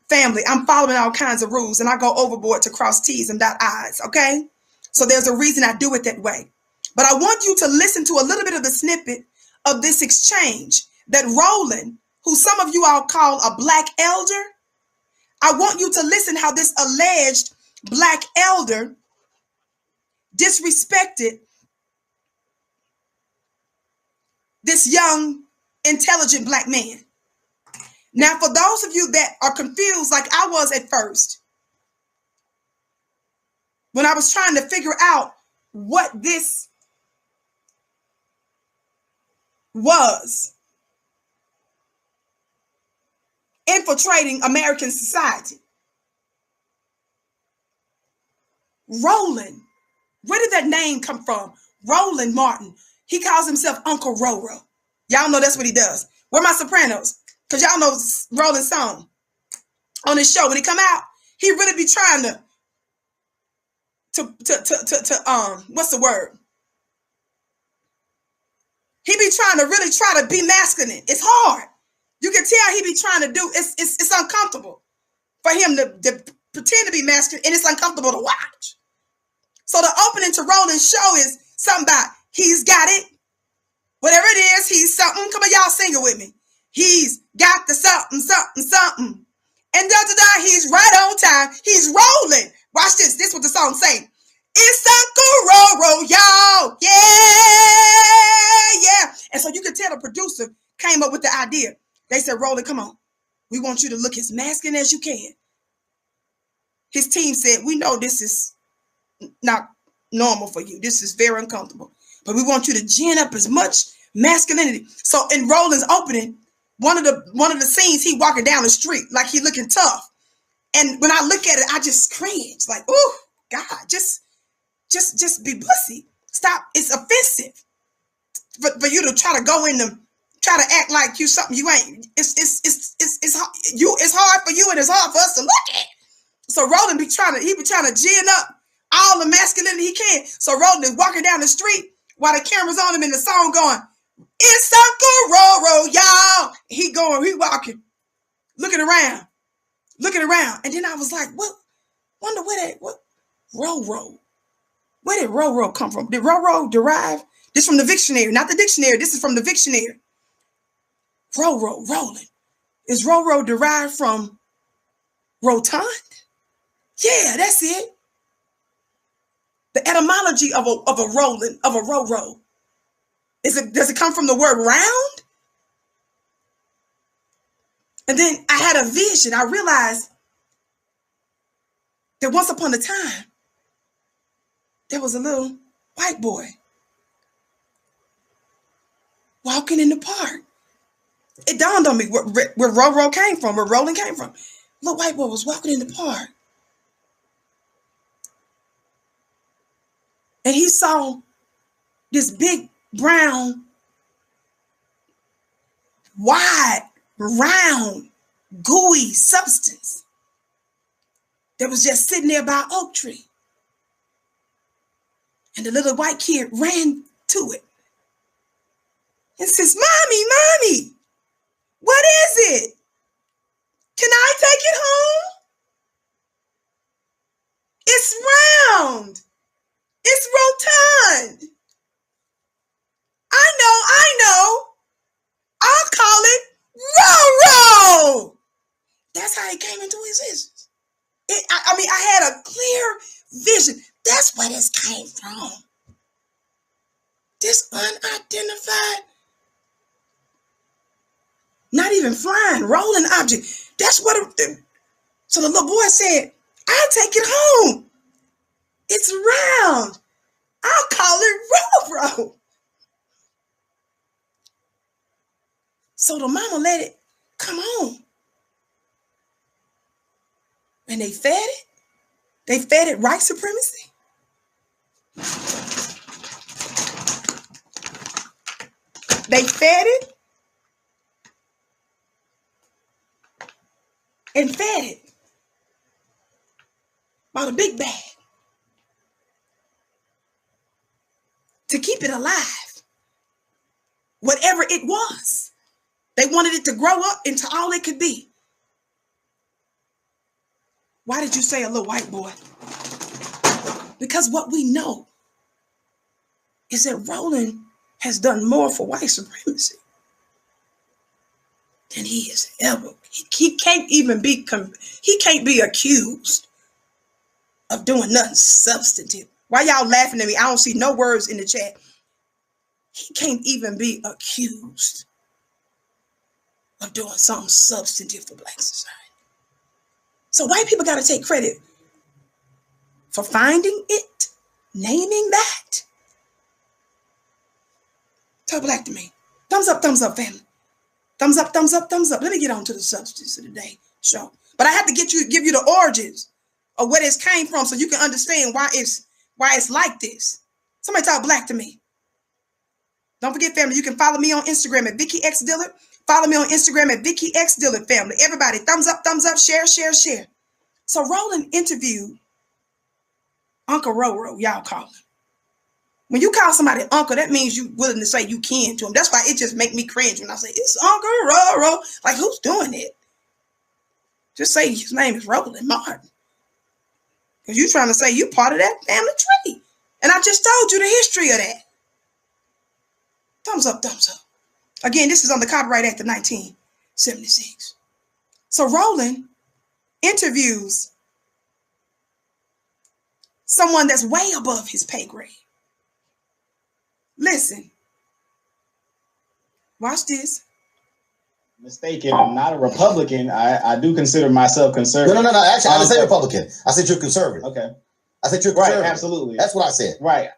family, I'm following all kinds of rules and I go overboard to cross T's and dot I's, okay? So there's a reason I do it that way. But I want you to listen to a little bit of the snippet of this exchange that Roland, who some of you all call a black elder, I want you to listen how this alleged black elder disrespected this young, intelligent black man. Now, for those of you that are confused like I was at first, when I was trying to figure out what this was, infiltrating American society. Roland, where did that name come from? Roland Martin. He calls himself Uncle Roro. Y'all know that's what he does. Where my Sopranos? Because y'all know Roland's song on his show. When he come out, he really be trying to what's the word? He be trying to really try to be masculine. It's hard. You can tell he be trying to do, it's uncomfortable for him to pretend to be masculine, and it's uncomfortable to watch. So the opening to Roland's show is something about he's got it. Whatever it is, he's something. Come on, y'all sing it with me. He's got the something, something, something. And he's right on time. He's rolling. Watch this. This is what the song say. It's Uncle Roro, y'all. Yeah, yeah. And so you can tell the producer came up with the idea. They said, Roland, come on. We want you to look as masculine as you can. His team said, we know this is not normal for you. This is very uncomfortable. But we want you to gin up as much masculinity. So in Roland's opening, one of the scenes, he walking down the street like he looking tough. And when I look at it, I just cringe. Like, oh, God, just be pussy. Stop. It's offensive for you to try to go in them, try to act like you something you ain't. It's hard for you and it's hard for us to look at. So Roland be trying to gin up all the masculinity he can. So Roland is walking down the street while the camera's on him in the song going, it's Uncle Roro, y'all. He walking, looking around. And then I was like, wonder what Roro. Where did Roro come from? Did Roro derive? This from the dictionary, not the dictionary. This is from the dictionary. Roland. Is Roro derived from rotund? Yeah, that's it. The etymology of a Roland, of a Roro. Does it come from the word round? And then I had a vision. I realized that once upon a time, there was a little white boy walking in the park. It dawned on me where Roro came from, where Roland came from. Little white boy was walking in the park. And he saw this big, brown, wide, round, gooey substance that was just sitting there by an oak tree. And the little white kid ran to it and says, Mommy, what is it? Can I take it home? It's round. It's rotund. I know. I'll call it Roro. That's how it came into existence. I had a clear vision. That's where this came from. This unidentified, not even flying, rolling object. That's what so the little boy said, I'll take it home. It's round. I'll call it Roro. So the mama let it come home. And they fed it. They fed it white supremacy. They fed it and fed it by the big bag to keep it alive. Whatever it was, they wanted it to grow up into all it could be. Why did you say a little white boy? Because what we know is that Roland has done more for white supremacy than he has ever. He can't even be, he can't be accused of doing nothing substantive. Why y'all laughing at me? I don't see no words in the chat. He can't even be accused of doing something substantive for Black society. So white people got to take credit for finding it, naming that. Talk Black to me. Thumbs up, family. Thumbs up, thumbs up, thumbs up. Let me get on to the substance of the day show. But I have to give you the origins of where this came from so you can understand why it's like this. Somebody talk Black to me. Don't forget, family, you can follow me on Instagram at Vicky X Dillard. Follow me on Instagram at Vicky X Dillard, family. Everybody, thumbs up, share. So Roland interviewed Uncle Roro, y'all call him. When you call somebody uncle, that means you willing to say you kin to him. That's why it just make me cringe when I say, it's Uncle Roro. Like, who's doing it? Just say his name is Roland Martin. Because you're trying to say you part of that family tree. And I just told you the history of that. Thumbs up. Again, this is on the Copyright Act of 1976. So Roland interviews someone that's way above his pay grade. Listen. Watch this. Mistaken. I'm not a Republican. I do consider myself conservative. No. Actually, I didn't say Republican. I said you're conservative. Okay. I said you're conservative. Right, absolutely. That's what I said. Right.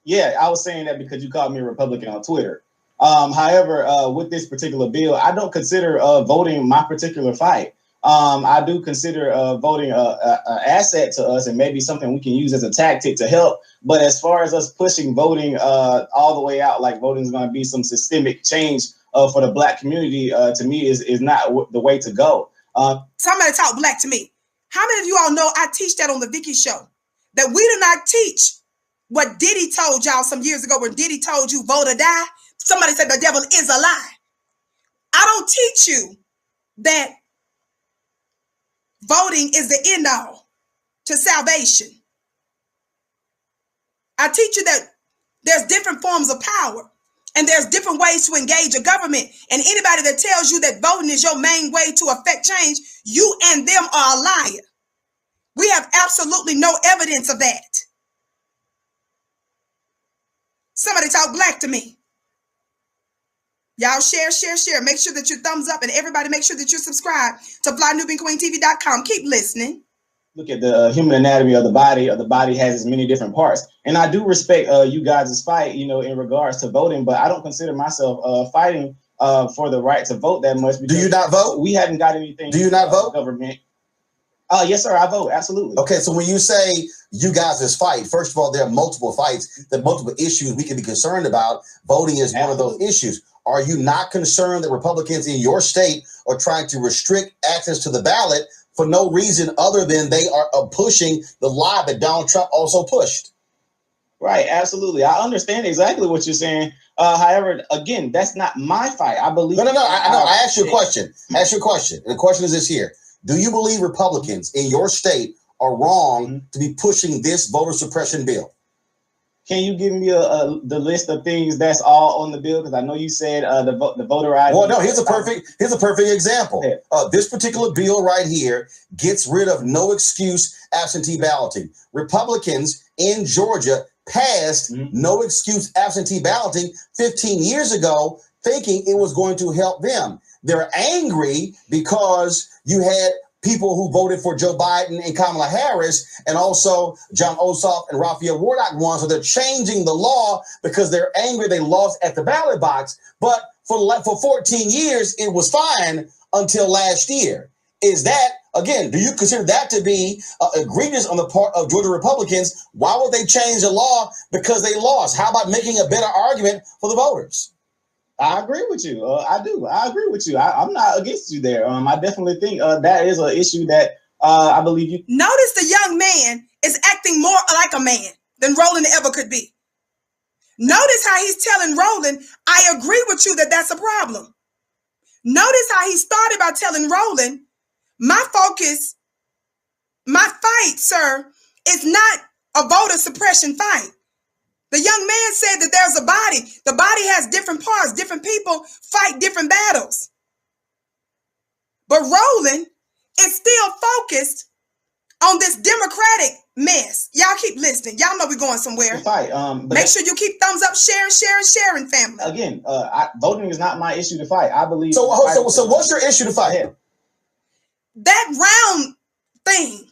Yeah, I was saying that because you called me a Republican on Twitter. However, with this particular bill, I don't consider voting my particular fight. I do consider voting an asset to us and maybe something we can use as a tactic to help. But as far as us pushing voting all the way out, like voting is going to be some systemic change for the black community, to me, is not the way to go. Somebody talk black to me. How many of you all know I teach that on the Vicky show? That we do not teach what Diddy told y'all some years ago when Diddy told you vote or die. Somebody said the devil is a lie. I don't teach you that voting is the end all to salvation. I teach you that there's different forms of power and there's different ways to engage a government. And anybody that tells you that voting is your main way to affect change, you and them are a liar. We have absolutely no evidence of that. Somebody talk black to me. Y'all share. Make sure that you thumbs up, and everybody make sure that you subscribe to FlyNubianQueenTV.com. Keep listening. Look at the human anatomy of the body. The body has its many different parts. And I do respect you guys' fight, in regards to voting, but I don't consider myself fighting for the right to vote that much. Do you not vote? We haven't got anything. Do you not vote? Government. Yes, sir. I vote. Absolutely. Okay, so when you say you guys' fight, first of all, there are multiple fights, there are multiple issues we can be concerned about. Voting is one of those issues. Are you not concerned that Republicans in your state are trying to restrict access to the ballot for no reason other than they are pushing the lie that Donald Trump also pushed? Right. Absolutely. I understand exactly what you're saying. However, again, that's not my fight. I believe. No. I asked you a question. And the question is this here. Do you believe Republicans in your state are wrong to be pushing this voter suppression bill? Can you give me the list of things that's all on the bill? Because I know you said the voter ID. Well, no. Here's a perfect example. This particular bill right here gets rid of no excuse absentee balloting. Republicans in Georgia passed no excuse absentee balloting 15 years ago, thinking it was going to help them. They're angry because you had people who voted for Joe Biden and Kamala Harris, and also John Ossoff and Raphael Warnock won. So they're changing the law because they're angry they lost at the ballot box. But for 14 years, it was fine until last year. Is that, again, do you consider that to be egregious on the part of Georgia Republicans? Why would they change the law because they lost? How about making a better argument for the voters? I agree with you. I do. I agree with you. I'm not against you there. I definitely think that is an issue that I believe you. Notice the young man is acting more like a man than Roland ever could be. Notice how he's telling Roland, I agree with you that that's a problem. Notice how he started by telling Roland, my focus, my fight, sir, is not a voter suppression fight. The young man said that there's a body. The body has different parts. Different people fight different battles. But Roland is still focused on this Democratic mess. Y'all keep listening. Y'all know we're going somewhere. Fight. Make sure you keep thumbs up, sharing, family. Again, voting is not my issue to fight. I believe. So what's your issue to fight? That round thing.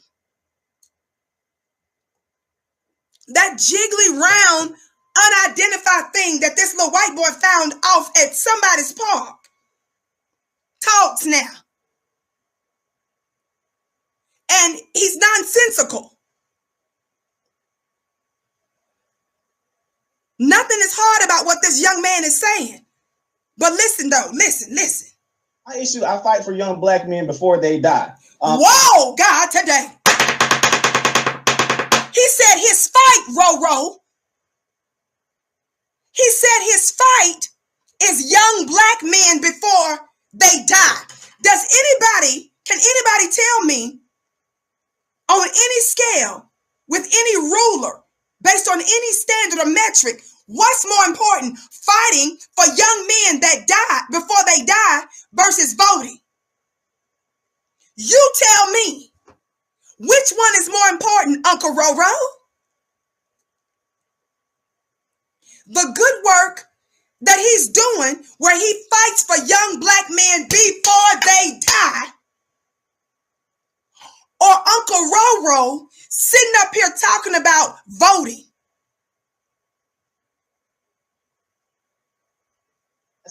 That jiggly round unidentified thing that this little white boy found off at somebody's park. Talks now. And he's nonsensical. Nothing is hard about what this young man is saying. But listen though, listen. I fight for young black men before they die. Whoa, God, today. He said his fight, Roro. He said his fight is young black men before they die. Can anybody tell me on any scale, with any ruler, based on any standard or metric, what's more important, fighting for young men that die before they die versus voting? You tell me. Which one is more important, Uncle Roro? The good work that he's doing where he fights for young black men before they die, or Uncle Roro sitting up here talking about voting?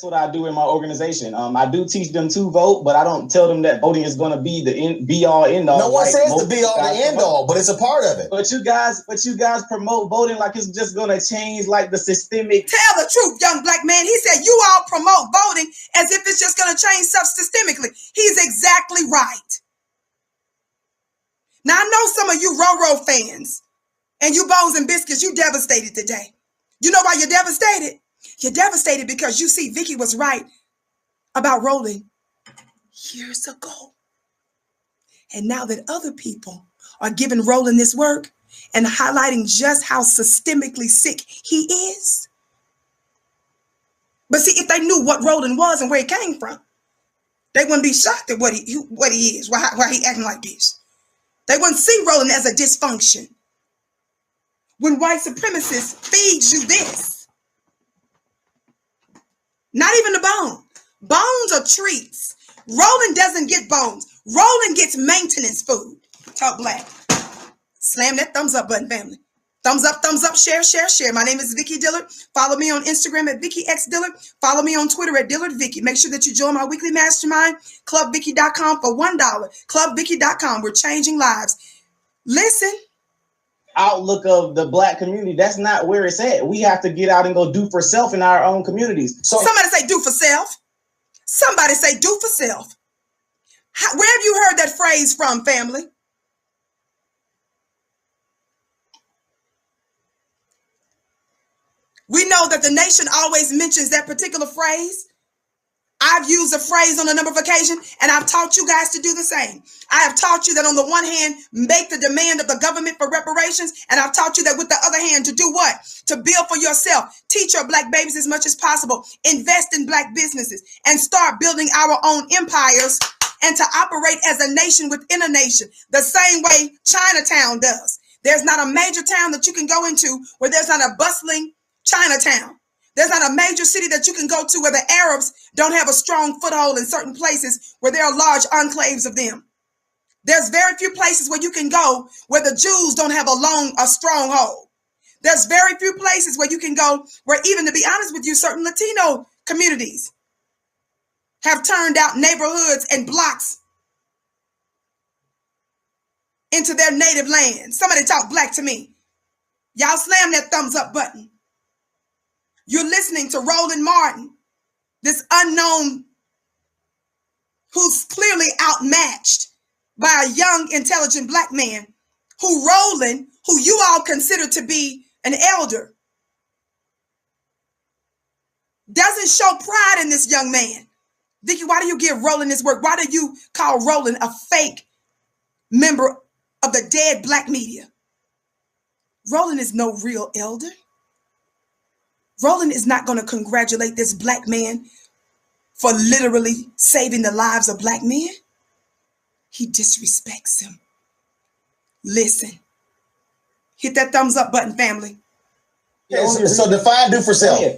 That's what I do in my organization. I do teach them to vote, but I don't tell them that voting is going to be the be all end all. No one says the be all the end all, but it's a part of it. But you guys promote voting like it's just going to change like the systemic. Tell the truth, young black man. He said you all promote voting as if it's just going to change stuff systemically. He's exactly right. Now I know some of you Roro fans and you Bones and Biscuits, you devastated today. You know why you're devastated? You're devastated because you see Vicky was right about Roland years ago. And now that other people are giving Roland this work and highlighting just how systemically sick he is. But see, if they knew what Roland was and where he came from, they wouldn't be shocked at what he is, why he acting like this. They wouldn't see Roland as a dysfunction. When white supremacists feed you this, not even the bone. Bones are treats. Roland doesn't get bones. Roland gets maintenance food. Talk black. Slam that thumbs up button, family. Thumbs up, share, share, share. My name is Vicky Dillard. Follow me on Instagram at Vicky X Dillard. Follow me on Twitter at Dillard Vicky. Make sure that you join my weekly mastermind, clubvicky.com for $1. Clubvicky.com. We're changing lives. Listen. Outlook of the black community, that's not where it's at. We have to get out and go do for self in our own communities. So somebody say do for self. Somebody say do for self. Where have you heard that phrase from, family? We know that the nation always mentions that particular phrase. I've used the phrase on a number of occasions, and I've taught you guys to do the same. I have taught you that on the one hand, make the demand of the government for reparations, and I've taught you that with the other hand, to do what? To build for yourself. Teach your black babies as much as possible. Invest in black businesses and start building our own empires and to operate as a nation within a nation, the same way Chinatown does. There's not a major town that you can go into where there's not a bustling Chinatown. There's not a major city that you can go to where the Arabs don't have a strong foothold in certain places where there are large enclaves of them. There's very few places where you can go where the Jews don't have a stronghold. There's very few places where you can go where, even to be honest with you, certain Latino communities have turned out neighborhoods and blocks into their native land. Somebody talk black to me. Y'all slam that thumbs up button. You're listening to Roland Martin, this unknown who's clearly outmatched by a young, intelligent black man who Roland, who you all consider to be an elder, doesn't show pride in this young man. Vicky, why do you give Roland this work? Why do you call Roland a fake member of the dead black media? Roland is no real elder. Roland is not going to congratulate this black man for literally saving the lives of black men. He disrespects him. Listen, hit that thumbs up button, family. Yeah, so define do for self. Yeah.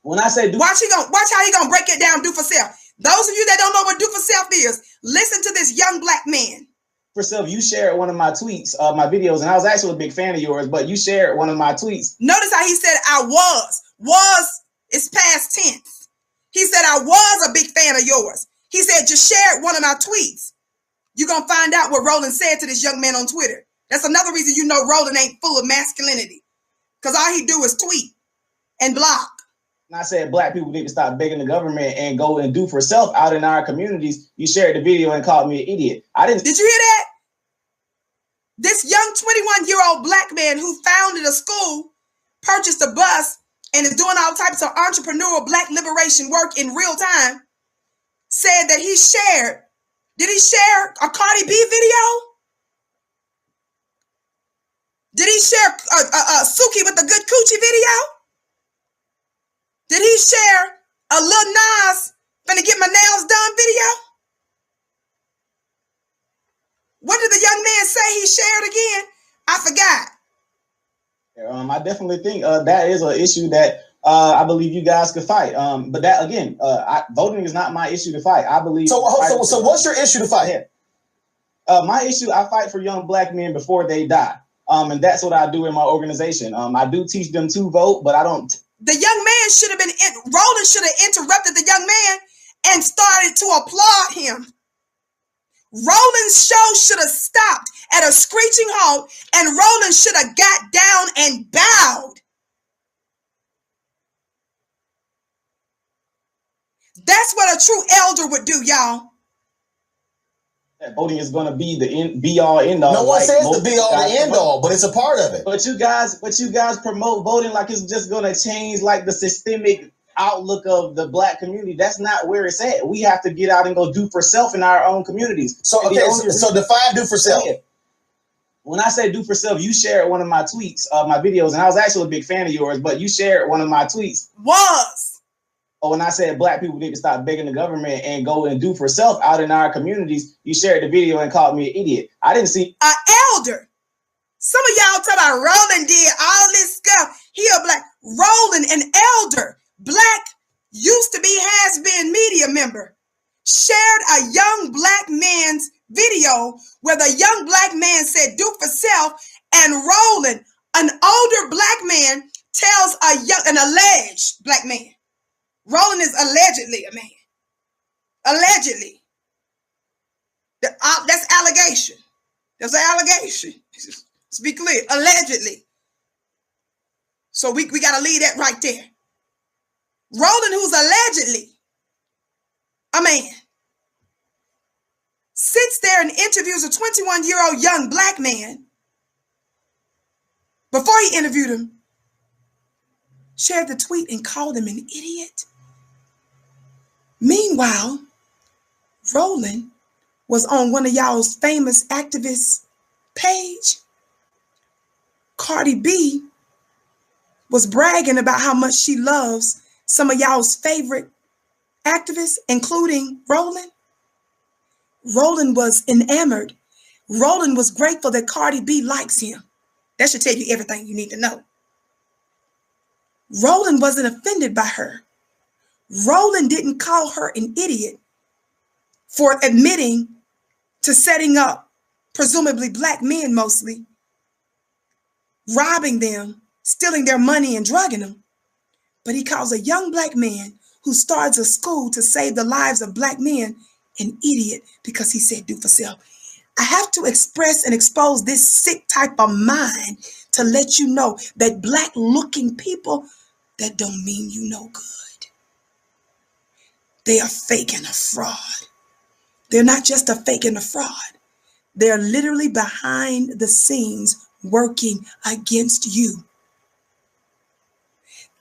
When I say do, watch how he gonna break it down. Do for self. Those of you that don't know what do for self is, listen to this young black man. For self, you shared one of my tweets, my videos, and I was actually a big fan of yours, but you shared one of my tweets. Notice how he said I was. Was is past tense. He said I was a big fan of yours. He said just shared one of my tweets. You're going to find out what Roland said to this young man on Twitter. That's another reason you know Roland ain't full of masculinity. Because all he do is tweet and block. And I said black people need to stop begging the government and go and do for self out in our communities. You shared the video and called me an idiot. Did you hear that? This young 21-year-old black man who founded a school, purchased a bus, and is doing all types of entrepreneurial black liberation work in real time, said that he shared. Did he share a Cardi B video? Did he share Suki with the good coochie video? Did he share a Lil Nas finna get my nails done video? What did the young man say he shared again? I forgot. I definitely think that is an issue that I believe you guys could fight. But that again, voting is not my issue to fight. I believe. So what's your issue to fight? My issue, I fight for young black men before they die. And that's what I do in my organization. I do teach them to vote, but I don't The young man should have been, Roland should have interrupted the young man and started to applaud him. Roland's show should have stopped at a screeching halt, and Roland should have got down and bowed. That's what a true elder would do, y'all. That voting is going to be the be all end all. No one says the be all the end all, but it's a part of it. But you guys promote voting like it's just going to change like the systemic outlook of the black community. That's not where it's at. We have to get out and go do for self in our own communities. So so define do for self. When I say do for self, you shared one of my tweets, my videos, and I was actually a big fan of yours, but you shared one of my tweets. When I said black people need to stop begging the government and go and do for self out in our communities, you shared the video and called me an idiot. I didn't see an elder. Some of y'all talk about Roland did all this stuff. He a black Roland, an elder, black, used to be, has been media member, shared a young black man's video where the young black man said do for self, and Roland, an older black man, tells an alleged black man. Roland is allegedly a man. Allegedly. That's allegation. That's an allegation. Let's be clear. Allegedly. So we got to leave that right there. Roland, who's allegedly a man, sits there and interviews a 21-year-old young black man. Before he interviewed him, shared the tweet and called him an idiot. Meanwhile, Roland was on one of y'all's famous activists' page. Cardi B was bragging about how much she loves some of y'all's favorite activists, including Roland. Roland was enamored. Roland was grateful that Cardi B likes him. That should tell you everything you need to know. Roland wasn't offended by her. Roland didn't call her an idiot for admitting to setting up, presumably black men mostly, robbing them, stealing their money and drugging them. But he calls a young black man who starts a school to save the lives of black men an idiot because he said do for self. I have to express and expose this sick type of mind to let you know that black looking people, that don't mean you no good. They are fake and a fraud. They're not just a fake and a fraud. They're literally behind the scenes working against you.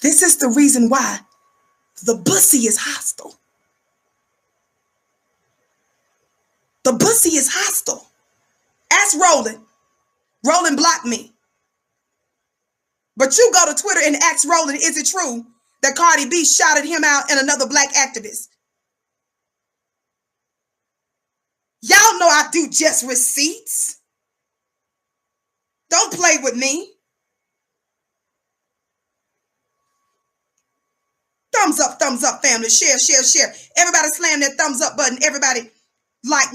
This is the reason why the bussy is hostile. The bussy is hostile. Ask Roland. Roland blocked me. But you go to Twitter and ask Roland, is it true that Cardi B shouted him out and another black activist? Y'all know I do just receipts. Don't play with me. Thumbs up, family. Share, share, share. Everybody slam that thumbs up button. Everybody like.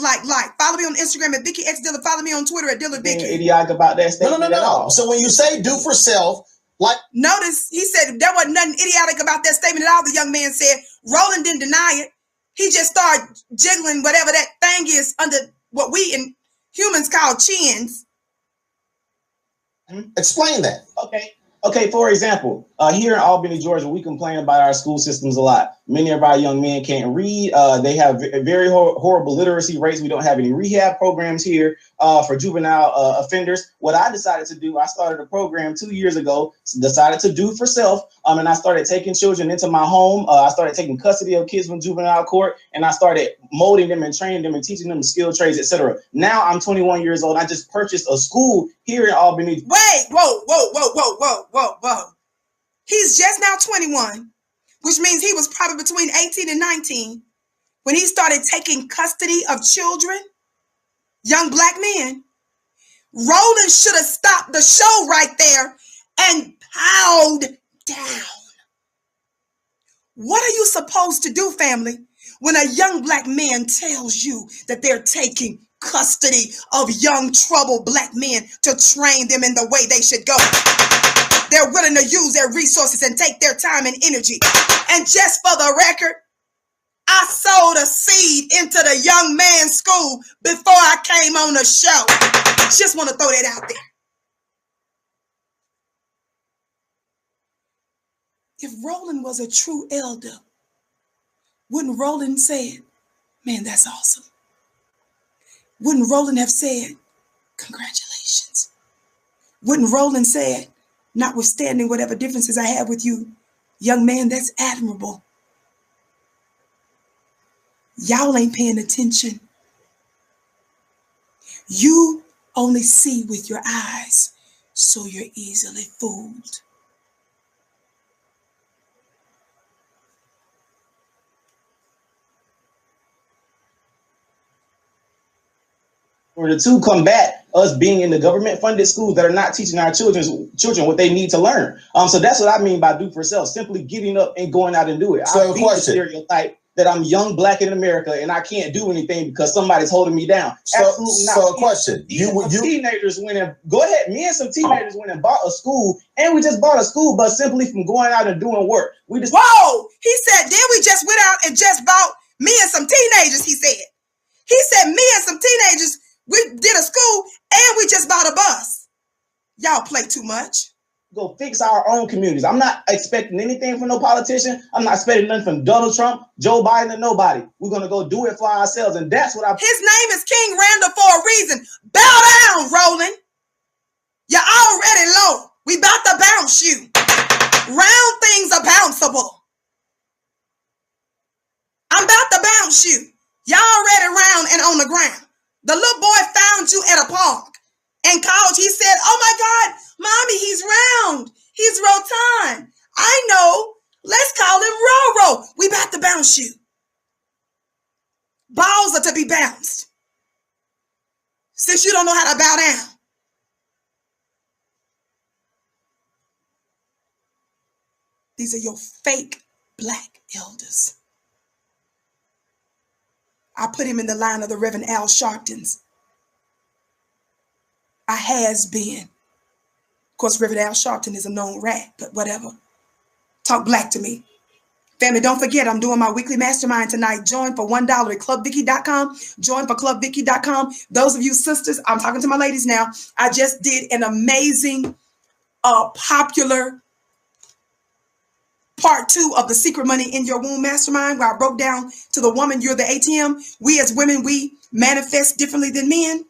Follow me on Instagram at Vicky X Dilla. Follow me on Twitter at Dilla Vicky. Idiotic about that statement. No. So when you say do for self, like, notice he said there wasn't nothing idiotic about that statement at all. The young man said Roland didn't deny it. He just started jiggling whatever that thing is under what we in humans call chins. Explain that. Okay, for example, here in Albany, Georgia, we complain about our school systems a lot. Many of our young men can't read. They have very horrible literacy rates. We don't have any rehab programs here for juvenile offenders. What I decided to do, I started a program 2 years ago, decided to do for self, and I started taking children into my home. I started taking custody of kids from juvenile court, and I started molding them and training them and teaching them skilled trades, etc. Now I'm 21 years old. I just purchased a school here in Albany. Wait, whoa. He's just now 21, which means he was probably between 18 and 19 when he started taking custody of children, young black men. Roland should have stopped the show right there and bowed down. What are you supposed to do, family, when a young black man tells you that they're taking custody of young troubled black men to train them in the way they should go? They're willing to use their resources and take their time and energy. And just for the record, I sowed a seed into the young man's school before I came on the show. Just want to throw that out there. If Roland was a true elder, wouldn't Roland say, man, that's awesome? Wouldn't Roland have said, congratulations? Wouldn't Roland say, notwithstanding whatever differences I have with you, young man, that's admirable? Y'all ain't paying attention. You only see with your eyes, so you're easily fooled. Or the two combat us being in the government-funded schools that are not teaching our children what they need to learn. So that's what I mean by do for self. Simply getting up and going out and do it. So I beat the stereotype that I'm young, black in America, and I can't do anything because somebody's holding me down. Absolutely not. So a question. Teenagers went and go ahead. Me and some teenagers went and bought a school, and we just bought a school bus simply from going out and doing work. We just He said, then we just went out and just bought me and some teenagers, he said. He said, me and some teenagers, we did a school and we just bought a bus. Y'all play too much. Go fix our own communities. I'm not expecting anything from no politician. I'm not expecting nothing from Donald Trump, Joe Biden, or nobody. We're going to go do it for ourselves. And that's what His name is King Randall for a reason. Bow down, Roland. You're already low. We about to bounce you. Round things are bounceable. I'm about to bounce you. Y'all already round and on the ground. The little boy found you at a park and called. He said, oh my God, mommy, he's round. He's Rotan. I know. Let's call him Roro. We about to bounce you. Balls are to be bounced. Since you don't know how to bow down. These are your fake black elders. I put him in the line of the Reverend Al Sharptons. I has been. Of course, Reverend Al Sharpton is a known rat, but whatever. Talk black to me. Family, don't forget, I'm doing my weekly mastermind tonight. Join for $1 at clubvicky.com. Join for clubvicky.com. Those of you sisters, I'm talking to my ladies now. I just did an amazing, popular part 2 of the Secret Money in Your Womb Mastermind, where I broke down to the woman, you're the ATM. We as women, we manifest differently than men.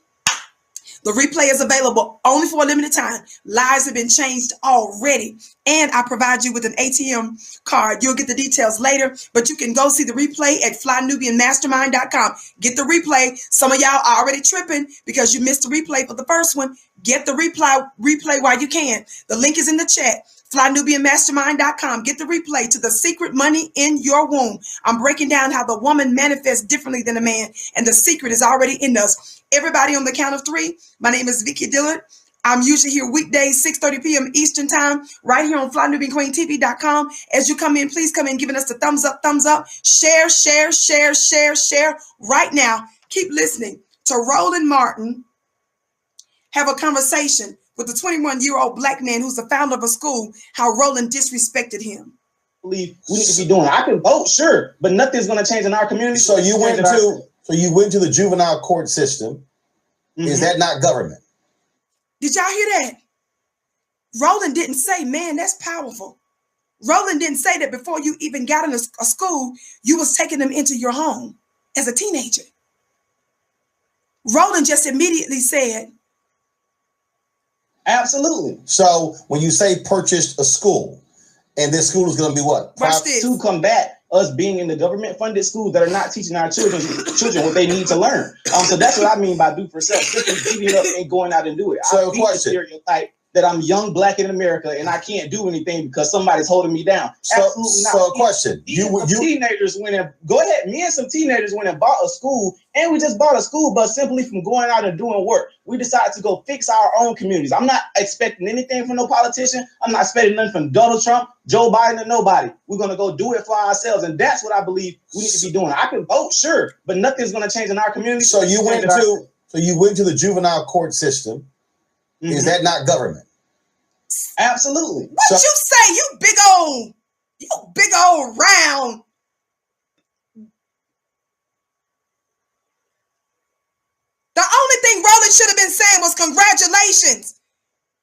The replay is available only for a limited time. Lives have been changed already. And I provide you with an ATM card. You'll get the details later, but you can go see the replay at flynubianmastermind.com. Get the replay. Some of y'all are already tripping because you missed the replay for the first one. Get the replay while you can. The link is in the chat. flynubianmastermind.com. Get the replay to the Secret Money in Your Womb. I'm breaking down how the woman manifests differently than a man, and the secret is already in us. Everybody on the count of 3. My name is Vicky Dillard. I'm usually here weekdays, 6:30 p.m. Eastern time, right here on flynubianqueentv.com. As you come in, please come in giving us the thumbs up, share, share, share, share, share right now. Keep listening to Roland Martin have a conversation with the 21-year-old black man who's the founder of a school, how Roland disrespected him. Believe we need to be doing. I can vote, sure, but nothing's going to change in our community. So you went to the juvenile court system. Mm-hmm. Is that not government? Did y'all hear that? Roland didn't say, man, that's powerful. Roland didn't say that before you even got in a school, you was taking them into your home as a teenager. Roland just immediately said, absolutely. So when you say purchased a school, and this school is going to be what? To combat us being in the government-funded schools that are not teaching our children what they need to learn. So that's what I mean by do for self. Simply getting up and going out and do it. So I beat the stereotype that I'm young, black in America, and I can't do anything because somebody's holding me down. Absolutely not. So a question. Teenagers went and go ahead. Me and some teenagers went and bought a school, and we just bought a school bus simply from going out and doing work. We decided to go fix our own communities. I'm not expecting anything from no politician. I'm not expecting nothing from Donald Trump, Joe Biden, or nobody. We're going to go do it for ourselves, and that's what I believe we need to be doing. I can vote, sure, but nothing's going to change in our community. So you went to the juvenile court system. Mm-hmm. Is that not government? Absolutely. What you say? You big old round. The only thing Roland should have been saying was congratulations.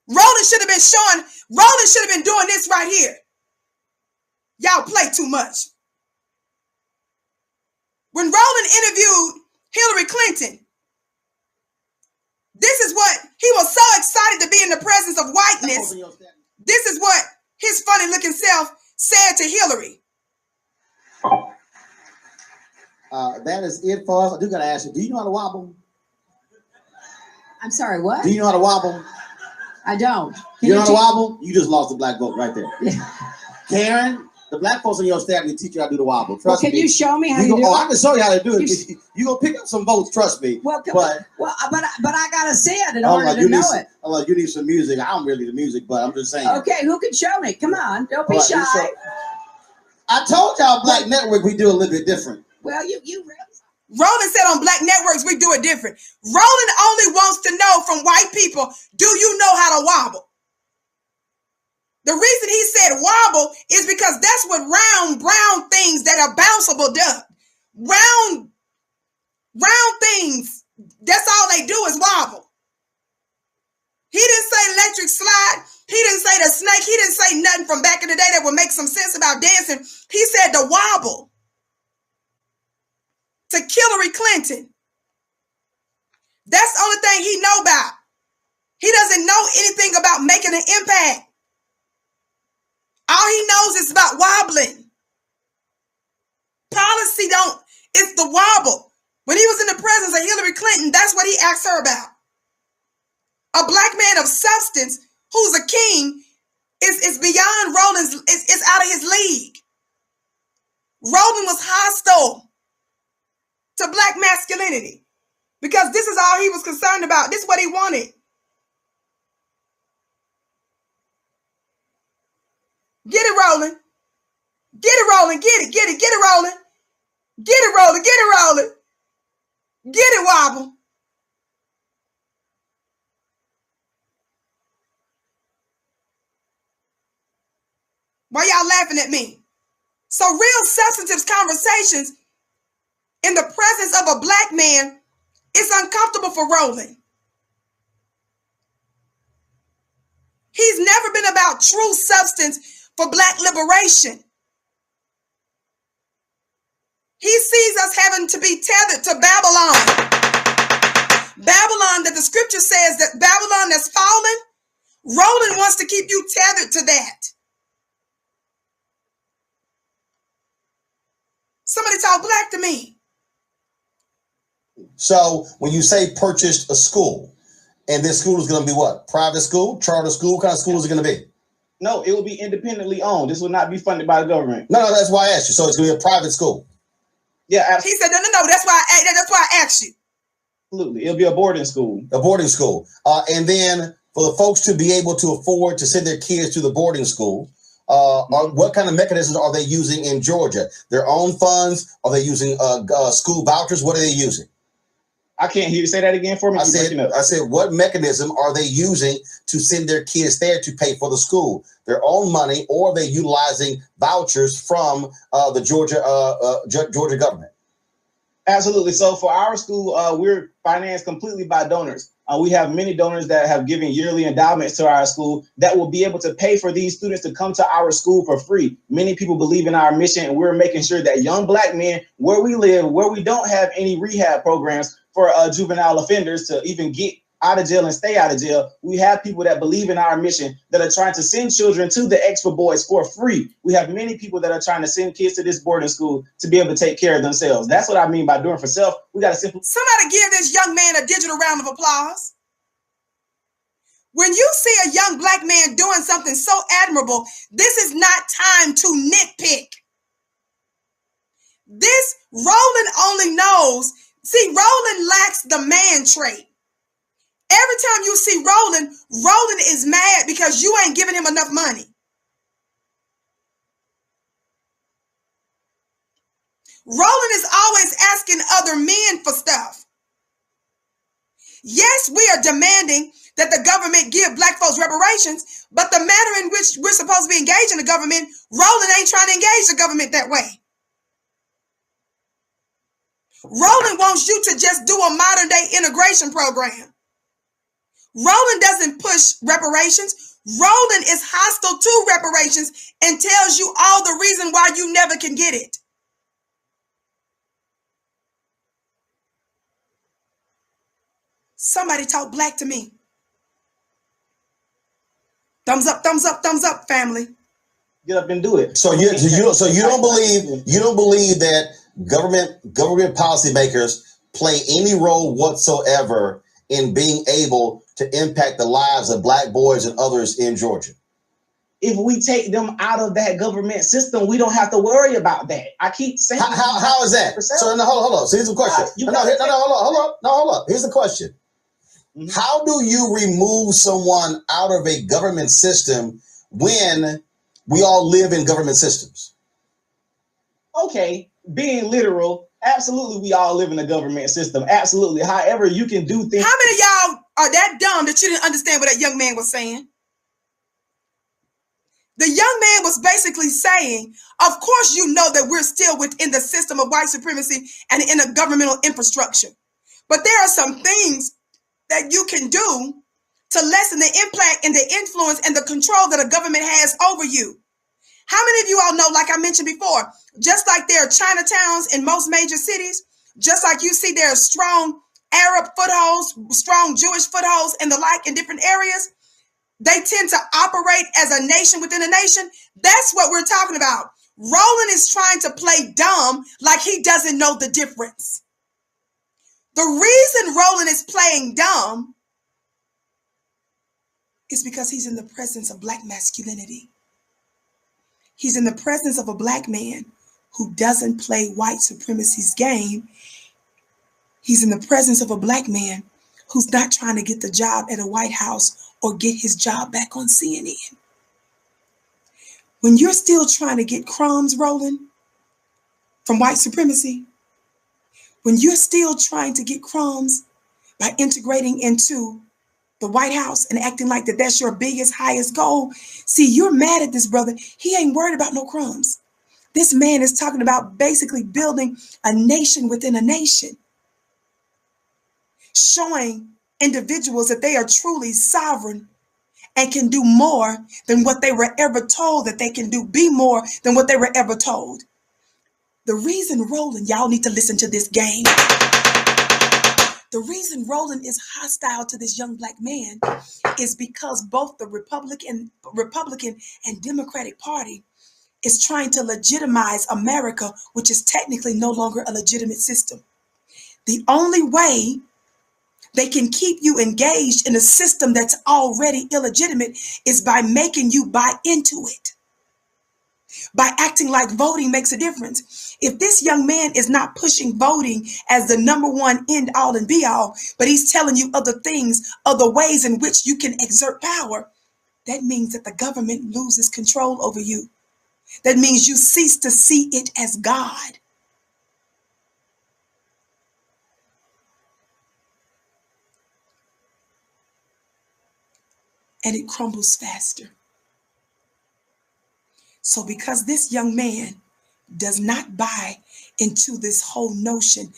Roland should have been doing this right here. Y'all play too much. When Roland interviewed Hillary Clinton, this is what he was so excited to be in the presence of whiteness. This is what his funny looking self said to Hillary. That is it for us. I do gotta ask you, do you know how to wobble? I'm sorry, what? Do you know how to wobble? I don't. You know how to wobble? You just lost the black vote right there. Karen, the black folks on your staff can teach you how to do the wobble. Trust me. Can you show me how to do it? Oh, I can show you how to do it. You're going to pick up some votes, trust me. But I got to see it in order to know it. You need some music. I don't really the music, but I'm just saying. Okay, who can show me? Come on, don't be shy. I told y'all Black Network, we do a little bit different. Well, you Roland said on Black Networks, we do it different. Roland only wants to know from white people, do you know how to wobble? The reason he said wobble is because that's what round, brown things that are bounceable does. Round things, that's all they do is wobble. He didn't say electric slide. He didn't say the snake. He didn't say nothing from back in the day that would make some sense about dancing. He said the wobble. To Hillary Clinton. That's the only thing he know about. He doesn't know anything about making an impact. All he knows is about wobbling. Policy it's the wobble. When he was in the presence of Hillary Clinton, that's what he asked her about. A black man of substance who's a king is beyond Roland's, it's out of his league. Roland was hostile to black masculinity because this is all he was concerned about. This is what he wanted. Get it rolling. Get it rolling. Get it rolling. Get it rolling. Get it rolling. Get it wobble. Why y'all laughing at me? So real substantive conversations in the presence of a black man is uncomfortable for Roland. He's never been about true substance for black liberation. He sees us having to be tethered to Babylon. Babylon, that the scripture says that Babylon that's fallen, Roland wants to keep you tethered to that. Somebody talk black to me. So when you say purchased a school, and this school is going to be what? Private school, charter school? What kind of school is it going to be? No, it will be independently owned. This will not be funded by the government. No, that's why I asked you. So it's going to be a private school. Yeah, absolutely. He said, no. That's why I asked you. Absolutely. It'll be a boarding school. A boarding school. And then for the folks to be able to afford to send their kids to the boarding school, what kind of mechanisms are they using in Georgia? Their own funds? Are they using school vouchers? What are they using? I can't hear you say that again for me. I said, what mechanism are they using to send their kids there to pay for the school? Their own money, or are they utilizing vouchers from the Georgia government? Absolutely. So for our school, we're financed completely by donors. We have many donors that have given yearly endowments to our school that will be able to pay for these students to come to our school for free. Many people believe in our mission, and we're making sure that young black men, where we live, where we don't have any rehab programs for juvenile offenders to even get out of jail and stay out of jail, we have people that believe in our mission that are trying to send children to the Extra Boys for free. We have many people that are trying to send kids to this boarding school to be able to take care of themselves. That's what I mean by doing for self. We got to simply... Somebody give this young man a digital round of applause. When you see a young black man doing something so admirable, this is not time to nitpick. This Roland only knows... See, Roland lacks the man trait. Every time you see Roland is mad because you ain't giving him enough money. Roland is always asking other men for stuff. Yes, we are demanding that the government give black folks reparations, but the manner in which we're supposed to be engaging the government, Roland ain't trying to engage the government that way. Roland wants you to just do a modern day integration program. Roland doesn't push reparations. Roland is hostile to reparations and tells you all the reason why you never can get it. Somebody talk black to me. Thumbs up, family. Get up and do it. So you don't believe that government policymakers play any role whatsoever in being able to impact the lives of black boys and others in Georgia? If we take them out of that government system, we don't have to worry about that. I keep saying, how is that? So hold on. So here's the question. Hold up. Here's the question. Mm-hmm. How do you remove someone out of a government system when we all live in government systems? Okay, being literal, absolutely, we all live in a government system. Absolutely. However, you can do things. How many of y'all are that dumb that you didn't understand what that young man was saying? The young man was basically saying, of course, you know that we're still within the system of white supremacy and in a governmental infrastructure. But there are some things that you can do to lessen the impact and the influence and the control that a government has over you. How many of you all know, like I mentioned before, just like there are Chinatowns in most major cities, just like you see there are strong Arab footholds, strong Jewish footholds and the like in different areas, they tend to operate as a nation within a nation. That's what we're talking about. Roland is trying to play dumb like he doesn't know the difference. The reason Roland is playing dumb is because he's in the presence of black masculinity. He's in the presence of a black man who doesn't play white supremacy's game. He's in the presence of a black man who's not trying to get the job at a White House or get his job back on CNN. When you're still trying to get crumbs, Roland, from white supremacy, when you're still trying to get crumbs by integrating into the White House and acting like that's your biggest, highest goal, see, you're mad at this brother. He ain't worried about no crumbs. This man is talking about basically building a nation within a nation, showing individuals that they are truly sovereign and can do more than what they were ever told that they can do, be more than what they were ever told. The reason Roland, y'all need to listen to this game. The reason Roland is hostile to this young black man is because both the Republican and Democratic Party is trying to legitimize America, which is technically no longer a legitimate system. The only way they can keep you engaged in a system that's already illegitimate is by making you buy into it, by acting like voting makes a difference. If this young man is not pushing voting as the number one end all and be all, but he's telling you other things, other ways in which you can exert power, that means that the government loses control over you. That means you cease to see it as God. And it crumbles faster. So because this young man does not buy into this whole notion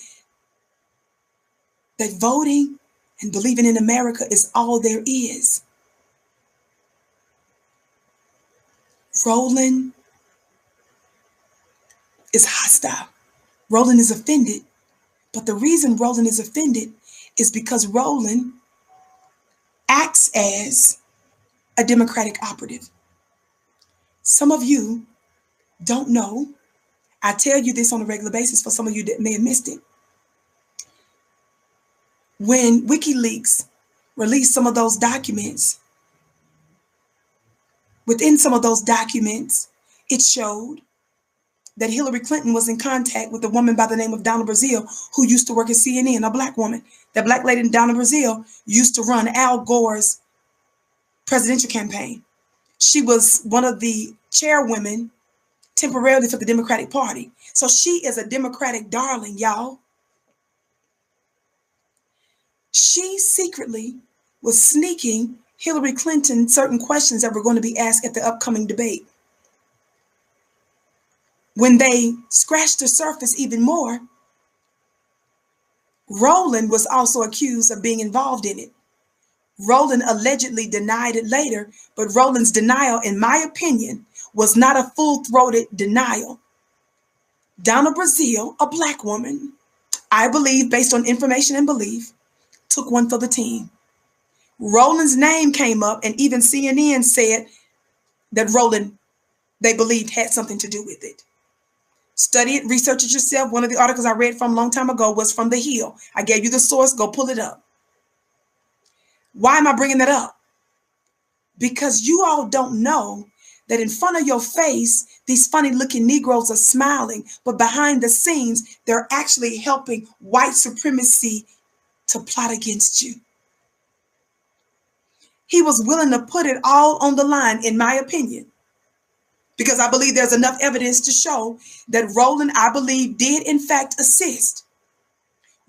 that voting and believing in America is all there is, Roland is hostile. Roland is offended. But the reason Roland is offended is because Roland acts as a Democratic operative. Some of you don't know. I tell you this on a regular basis for some of you that may have missed it. When WikiLeaks released some of those documents, within some of those documents, it showed that Hillary Clinton was in contact with a woman by the name of Donna Brazile, who used to work at CNN, a black woman. That black lady, Donna Brazile, used to run Al Gore's presidential campaign. She was one of the chairwomen temporarily for the Democratic Party. So she is a Democratic darling, y'all. she secretly was sneaking Hillary Clinton certain questions that were going to be asked at the upcoming debate. When they scratched the surface even more, Roland was also accused of being involved in it. Roland allegedly denied it later, but Roland's denial, in my opinion, was not a full-throated denial. Donna Brazile, a black woman, I believe, based on information and belief, took one for the team. Roland's name came up, and even CNN said that Roland, they believed, had something to do with it. Study it, research it yourself. One of the articles I read from a long time ago was from The Hill. I gave you the source, go pull it up. Why am I bringing that up? Because you all don't know that in front of your face, these funny looking Negroes are smiling, but behind the scenes, they're actually helping white supremacy to plot against you. He was willing to put it all on the line, in my opinion, because I believe there's enough evidence to show that Roland, I believe, did in fact assist.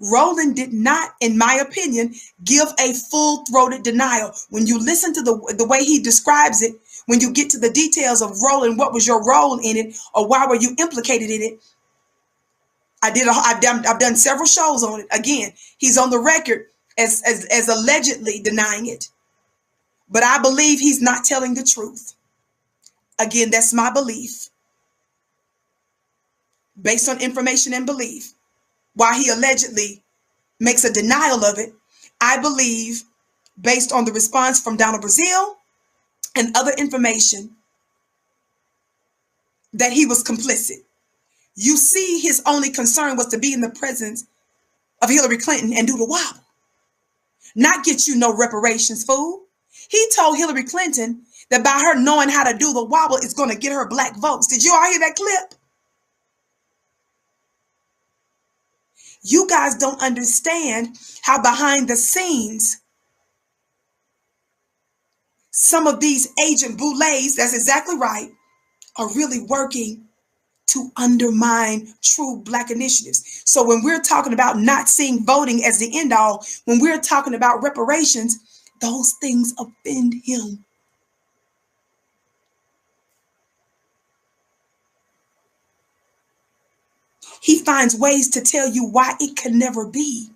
Roland did not, in my opinion, give a full-throated denial. When you listen to the way he describes it, when you get to the details of Roland, what was your role in it, or why were you implicated in it? I've done several shows on it. Again, he's on the record as allegedly denying it. But I believe he's not telling the truth. Again, that's my belief. Based on information and belief. While he allegedly makes a denial of it, I believe, based on the response from Donna Brazile and other information, that he was complicit. You see, his only concern was to be in the presence of Hillary Clinton and do the wobble. Not get you no reparations, fool. He told Hillary Clinton that by her knowing how to do the wobble, it's going to get her black votes. Did you all hear that clip? You guys don't understand how behind the scenes, some of these agent boulets, that's exactly right, are really working to undermine true black initiatives. So when we're talking about not seeing voting as the end all, when we're talking about reparations, those things offend him. He finds ways to tell you why it can never be.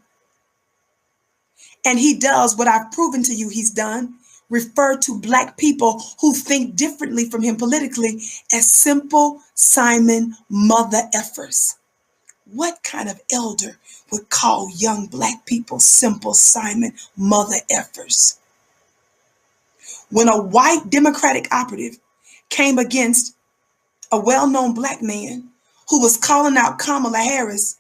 And he does what I've proven to you he's done, refer to black people who think differently from him politically as simple Simon mother effers. What kind of elder would call young black people simple Simon mother effers? When a white Democratic operative came against a well-known black man who was calling out Kamala Harris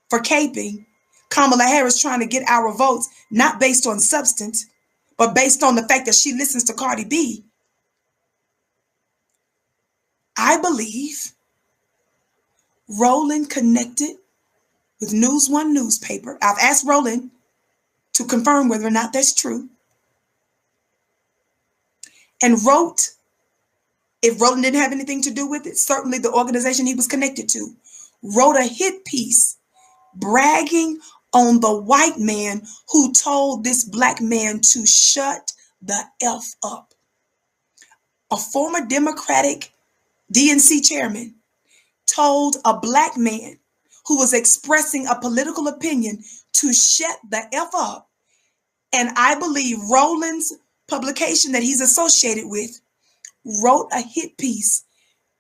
for caping, Kamala Harris trying to get our votes, not based on substance, but based on the fact that she listens to Cardi B, I believe Roland connected with News One newspaper. I've asked Roland to confirm whether or not that's true. And wrote, if Roland didn't have anything to do with it, certainly the organization he was connected to, wrote a hit piece bragging on the white man who told this black man to shut the F up. A former Democratic DNC chairman told a black man who was expressing a political opinion to shut the F up. And I believe Roland's publication that he's associated with wrote a hit piece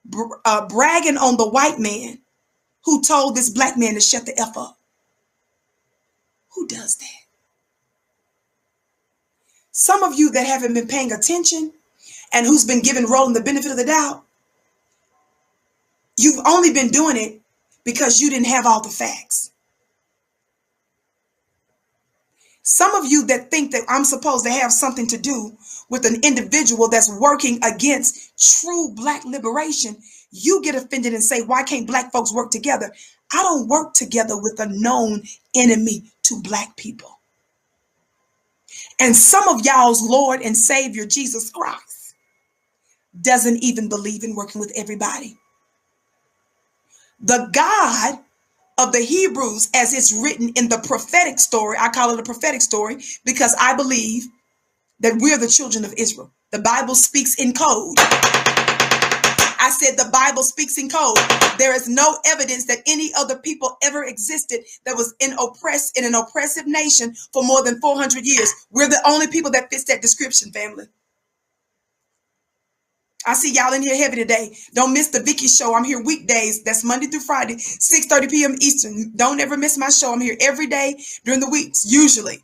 bragging on the white man who told this black man to shut the F up. Who does that? Some of you that haven't been paying attention and who's been giving Roland the benefit of the doubt, you've only been doing it because you didn't have all the facts. Some of you that think that I'm supposed to have something to do with an individual that's working against true black liberation, you get offended and say, why can't black folks work together? I don't work together with a known enemy to black people. And some of y'all's Lord and Savior, Jesus Christ, doesn't even believe in working with everybody. The God of the Hebrews as it's written in the prophetic story. I call it a prophetic story because I believe that we're the children of Israel. The Bible speaks in code. I said the Bible speaks in code. There is no evidence that any other people ever existed that was in an oppressive nation for more than 400 years. We're the only people that fits that description, family. I see y'all in here heavy today. Don't miss the Vicky show. I'm here weekdays. That's Monday through Friday, 6:30 p.m. Eastern. Don't ever miss my show. I'm here every day during the weeks, usually.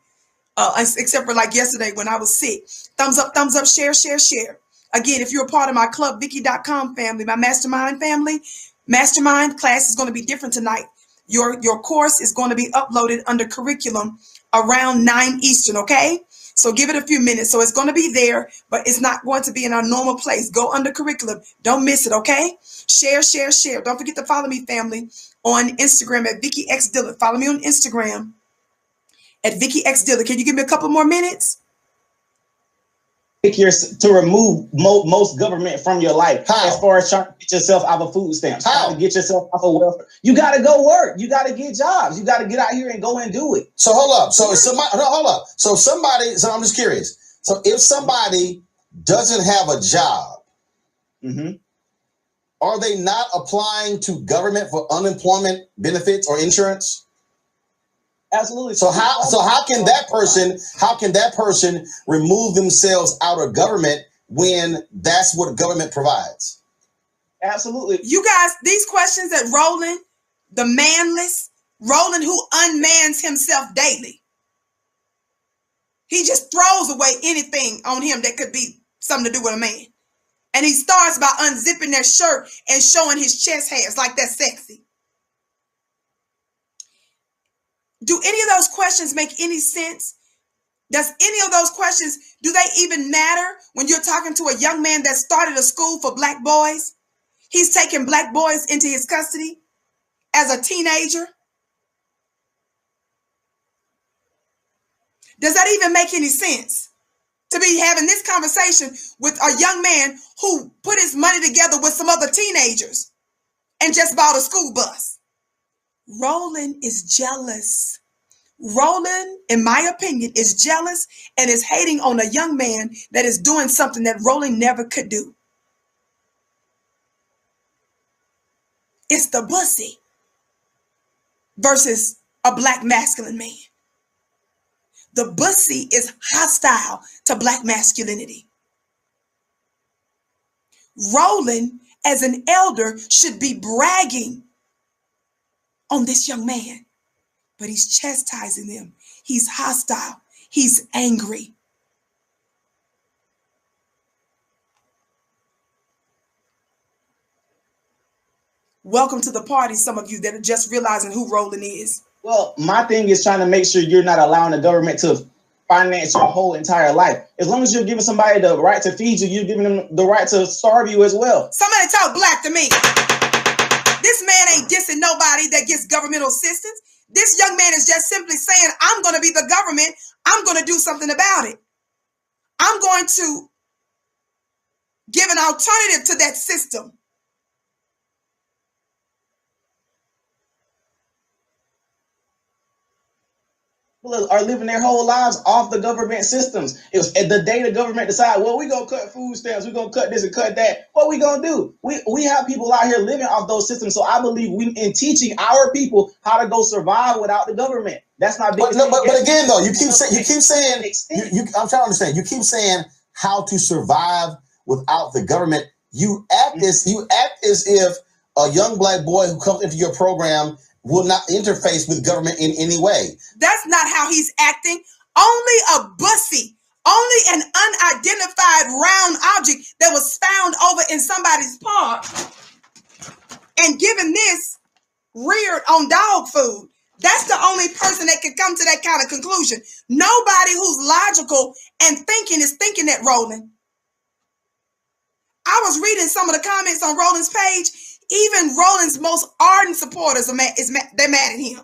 Except for like yesterday when I was sick. Thumbs up, share, share, share. Again, if you're a part of my club, Vicky.com family, my mastermind family, mastermind class is going to be different tonight. Your course is going to be uploaded under curriculum around 9 Eastern, okay? So give it a few minutes. So it's going to be there, but it's not going to be in our normal place. Go under curriculum. Don't miss it, okay? Share, share, share. Don't forget to follow me, family, on Instagram at Vicky X Dillard. Follow me on Instagram at Vicky X Dillard. Can you give me a couple more minutes? To remove most government from your life. How? As far as trying to get yourself out of food stamps, how to get yourself off of welfare. You got to go work. You got to get jobs. You got to get out here and go and do it. So hold up. So hold up. So I'm just curious. So if somebody doesn't have a job, are they not applying to government for unemployment benefits or insurance? Absolutely. So how can that person remove themselves out of government when that's what government provides? Absolutely. You guys, these questions that Roland, the manless, Roland who unmans himself daily. He just throws away anything on him that could be something to do with a man. And he starts by unzipping that shirt and showing his chest hairs like that's sexy. Do any of those questions make any sense? Does any of those questions, do they even matter when you're talking to a young man that started a school for black boys? He's taking black boys into his custody as a teenager. Does that even make any sense? To be having this conversation with a young man who put his money together with some other teenagers and just bought a school bus. Roland is jealous. Roland, in my opinion, is jealous and is hating on a young man that is doing something that Roland never could do. It's the bussy versus a black masculine man. The bussy is hostile to black masculinity. Roland, as an elder, should be bragging on this young man, but he's chastising them. He's hostile. He's angry. Welcome to the party, some of you that are just realizing who Roland is. Well, my thing is trying to make sure you're not allowing the government to finance your whole entire life. As long as you're giving somebody the right to feed you, you're giving them the right to starve you as well. Somebody talk black to me. This man ain't dissing nobody that gets governmental assistance. This young man is just simply saying, I'm going to be the government. I'm going to do something about it. I'm going to give an alternative to that system. People are living their whole lives off the government systems. It was at the day the government decide, well, we're going to cut food stamps, we're going to cut this and cut that. What we going to do? We have people out here living off those systems. So I believe in teaching our people how to go survive without the government. That's my biggest thing. But again, though, you keep saying, I'm trying to understand. You keep saying how to survive without the government. You act as if a young black boy who comes into your program will not interface with government in any way. That's not how he's acting. Only a bussy, only an unidentified round object that was found over in somebody's park and given this reared on dog food. That's the only person that can come to that kind of conclusion. Nobody who's logical and thinking is thinking that, Roland. I was reading some of the comments on Roland's page. Even Roland's most ardent supporters they're mad at him.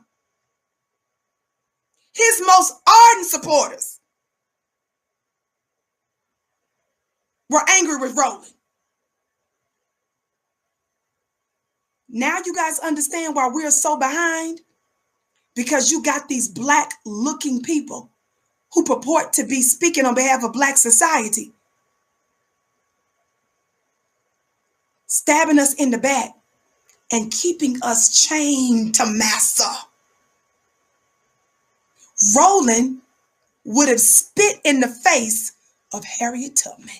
His most ardent supporters were angry with Roland. Now you guys understand why we're so behind? Because you got these black looking people who purport to be speaking on behalf of black society, stabbing us in the back and keeping us chained to massa. Roland would have spit in the face of Harriet Tubman.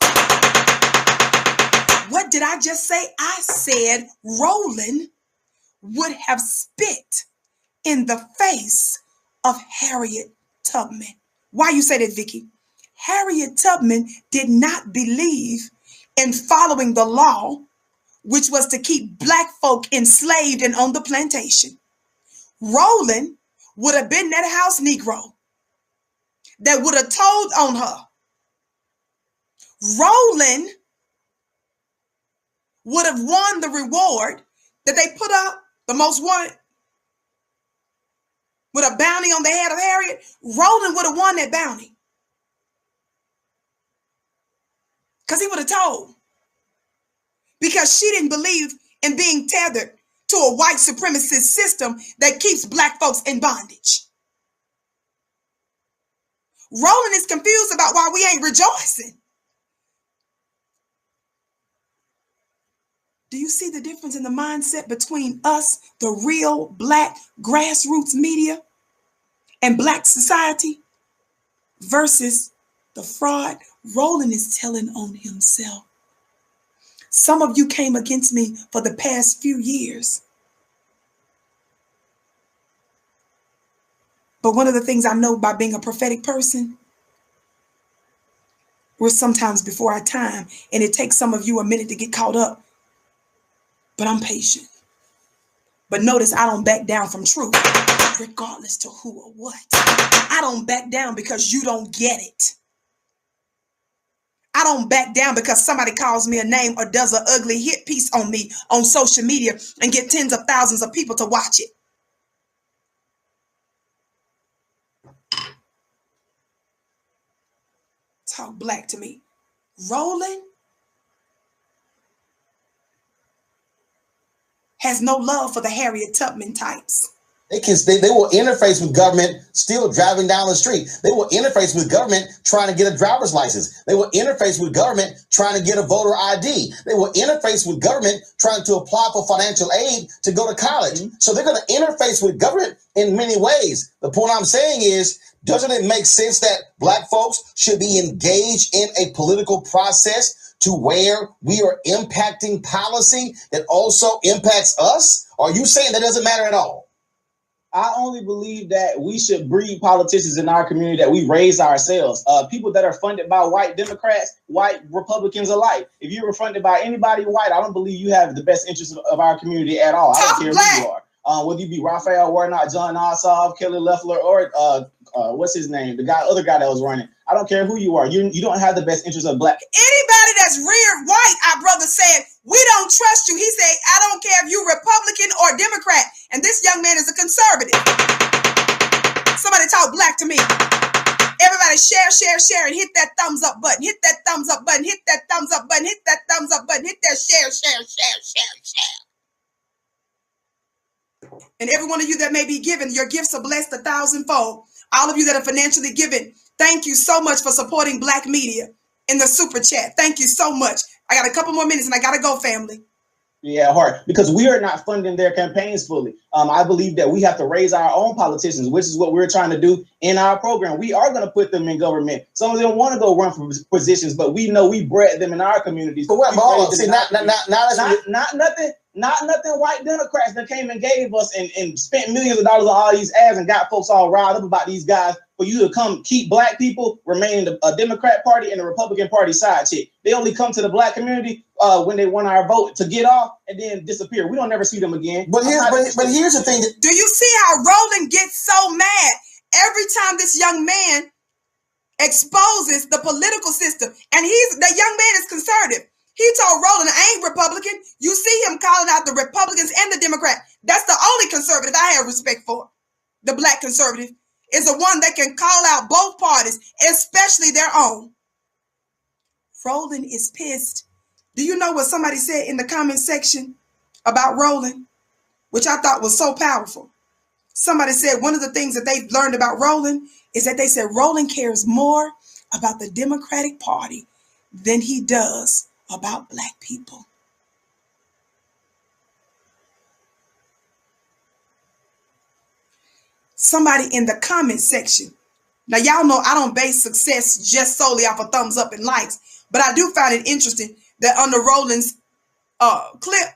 What did I just say? I said Roland would have spit in the face of Harriet Tubman. Why you say that, Vicky? Harriet Tubman did not believe in following the law, which was to keep black folk enslaved and on the plantation. Roland would have been that house Negro that would have told on her. Roland would have won the reward that they put up, the most wanted, with a bounty on the head of Harriet. Roland would have won that bounty because he would have told. Because she didn't believe in being tethered to a white supremacist system that keeps black folks in bondage. Roland is confused about why we ain't rejoicing. Do you see the difference in the mindset between us, the real black grassroots media and black society, versus the fraud? Roland is telling on himself. Some of you came against me for the past few years. But one of the things I know by being a prophetic person, we're sometimes before our time, and it takes some of you a minute to get caught up. But I'm patient. But notice I don't back down from truth, regardless to who or what. I don't back down because you don't get it. I don't back down because somebody calls me a name or does an ugly hit piece on me on social media and get tens of thousands of people to watch it. Talk black to me. Roland has no love for the Harriet Tubman types. They will interface with government still driving down the street. They will interface with government trying to get a driver's license. They will interface with government trying to get a voter ID. They will interface with government trying to apply for financial aid to go to college. So they're going to interface with government in many ways. The point I'm saying is, doesn't it make sense that black folks should be engaged in a political process to where we are impacting policy that also impacts us? Or are you saying that doesn't matter at all? I only believe that we should breed politicians in our community that we raise ourselves. People that are funded by white Democrats, white Republicans alike. If you were funded by anybody white, I don't believe you have the best interests of our community at all. I don't care who you are. Whether you be Raphael Warnock, John Ossoff, Kelly Loeffler, or what's his name? The other guy that was running. I don't care who you are. You don't have the best interests of black. Anybody that's reared white, our brother said, we don't trust you. He said, I don't care if you're Republican or Democrat. And this young man is a conservative. Somebody talk black to me. Everybody share, and hit that thumbs up button. Hit that thumbs up button. Hit that thumbs up button. Hit that thumbs up button. Hit that share. And every one of you that may be given, your gifts are blessed 1,000-fold. All of you that are financially given, thank you so much for supporting black media in the super chat. Thank you so much. I got a couple more minutes and I got to go, family. Yeah, hard, because we are not funding their campaigns fully. I believe that we have to raise our own politicians, which is what we're trying to do in our program. We are going to put them in government. Some of them want to go run for positions, but we know we bred them in our communities. But what? Not nothing white Democrats that came and gave us and spent millions of dollars on all these ads and got folks all riled up about these guys for you to come keep black people remaining a Democrat party and the Republican Party side chick. They only come to the black community when they want our vote to get off and then disappear. We don't never see them again. But here's the thing. Do you see how Roland gets so mad every time this young man exposes the political system? And the young man is conservative. He told Roland, I ain't Republican. You see him calling out the Republicans and the Democrat. That's the only conservative I have respect for. The black conservative is the one that can call out both parties, especially their own. Roland is pissed. Do you know what somebody said in the comment section about Roland? which I thought was so powerful. Somebody said one of the things that they've learned about Roland is that they said Roland cares more about the Democratic Party than he does about black people. Somebody in the comment section. Now, y'all know I don't base success just solely off of thumbs up and likes, but I do find it interesting that under Roland's clip,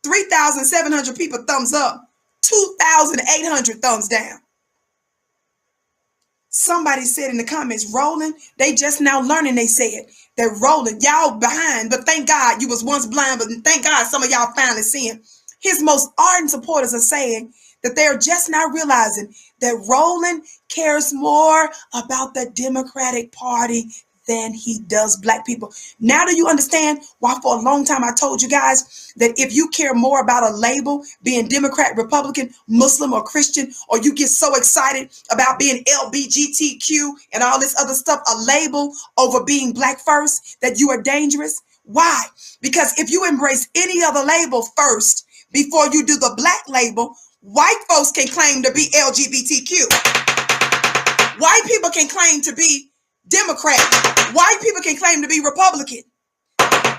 3,700 people thumbs up, 2,800 thumbs down. Somebody said in the comments, Roland, they just now learning, they said, that Roland, y'all behind, but thank God you was once blind, but thank God some of y'all finally seeing. His most ardent supporters are saying that they're just now realizing that Roland cares more about the Democratic Party than he does black people. Now do you understand why for a long time I told you guys that if you care more about a label, being Democrat, Republican, Muslim, or Christian, or you get so excited about being LBGTQ and all this other stuff, a label over being black first, that you are dangerous? Why? Because if you embrace any other label first before you do the black label, white folks can claim to be LGBTQ. White people can claim to be Democrat. White people can claim to be Republican.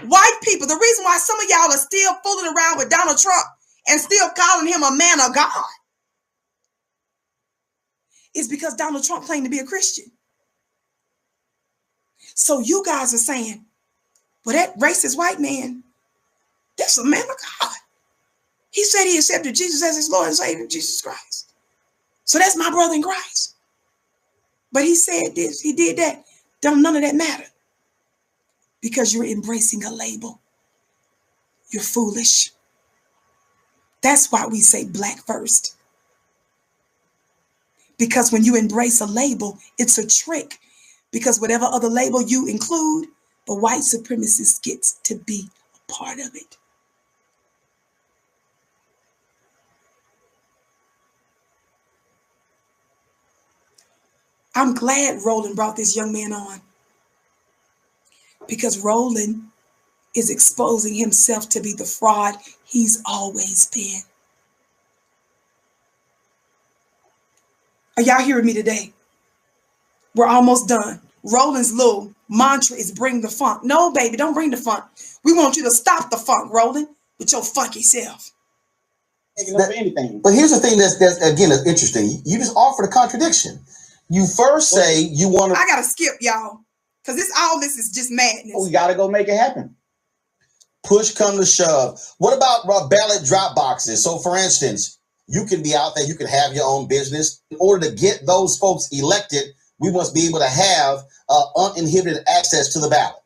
White people, the reason why some of y'all are still fooling around with Donald Trump and still calling him a man of God is because Donald Trump claimed to be a Christian. So you guys are saying, well, that racist white man, that's a man of God. He said he accepted Jesus as his Lord and Savior, Jesus Christ. So that's my brother in Christ. But he said this, he did that. Don't none of that matter. Because you're embracing a label. You're foolish. That's why we say black first. Because when you embrace a label, it's a trick. Because whatever other label you include, the white supremacist gets to be a part of it. I'm glad Roland brought this young man on, because Roland is exposing himself to be the fraud he's always been. Are y'all hearing me today? We're almost done. Roland's little mantra is bring the funk. No, baby, don't bring the funk. We want you to stop the funk, Roland, with your funky self. But here's the thing that's again interesting. You just offered a contradiction. You first say you want to. I gotta skip, y'all, because all this is just madness. We gotta go make it happen. Push come to shove. What about ballot drop boxes? So, for instance, you can be out there, you can have your own business. In order to get those folks elected, we must be able to have uninhibited access to the ballot.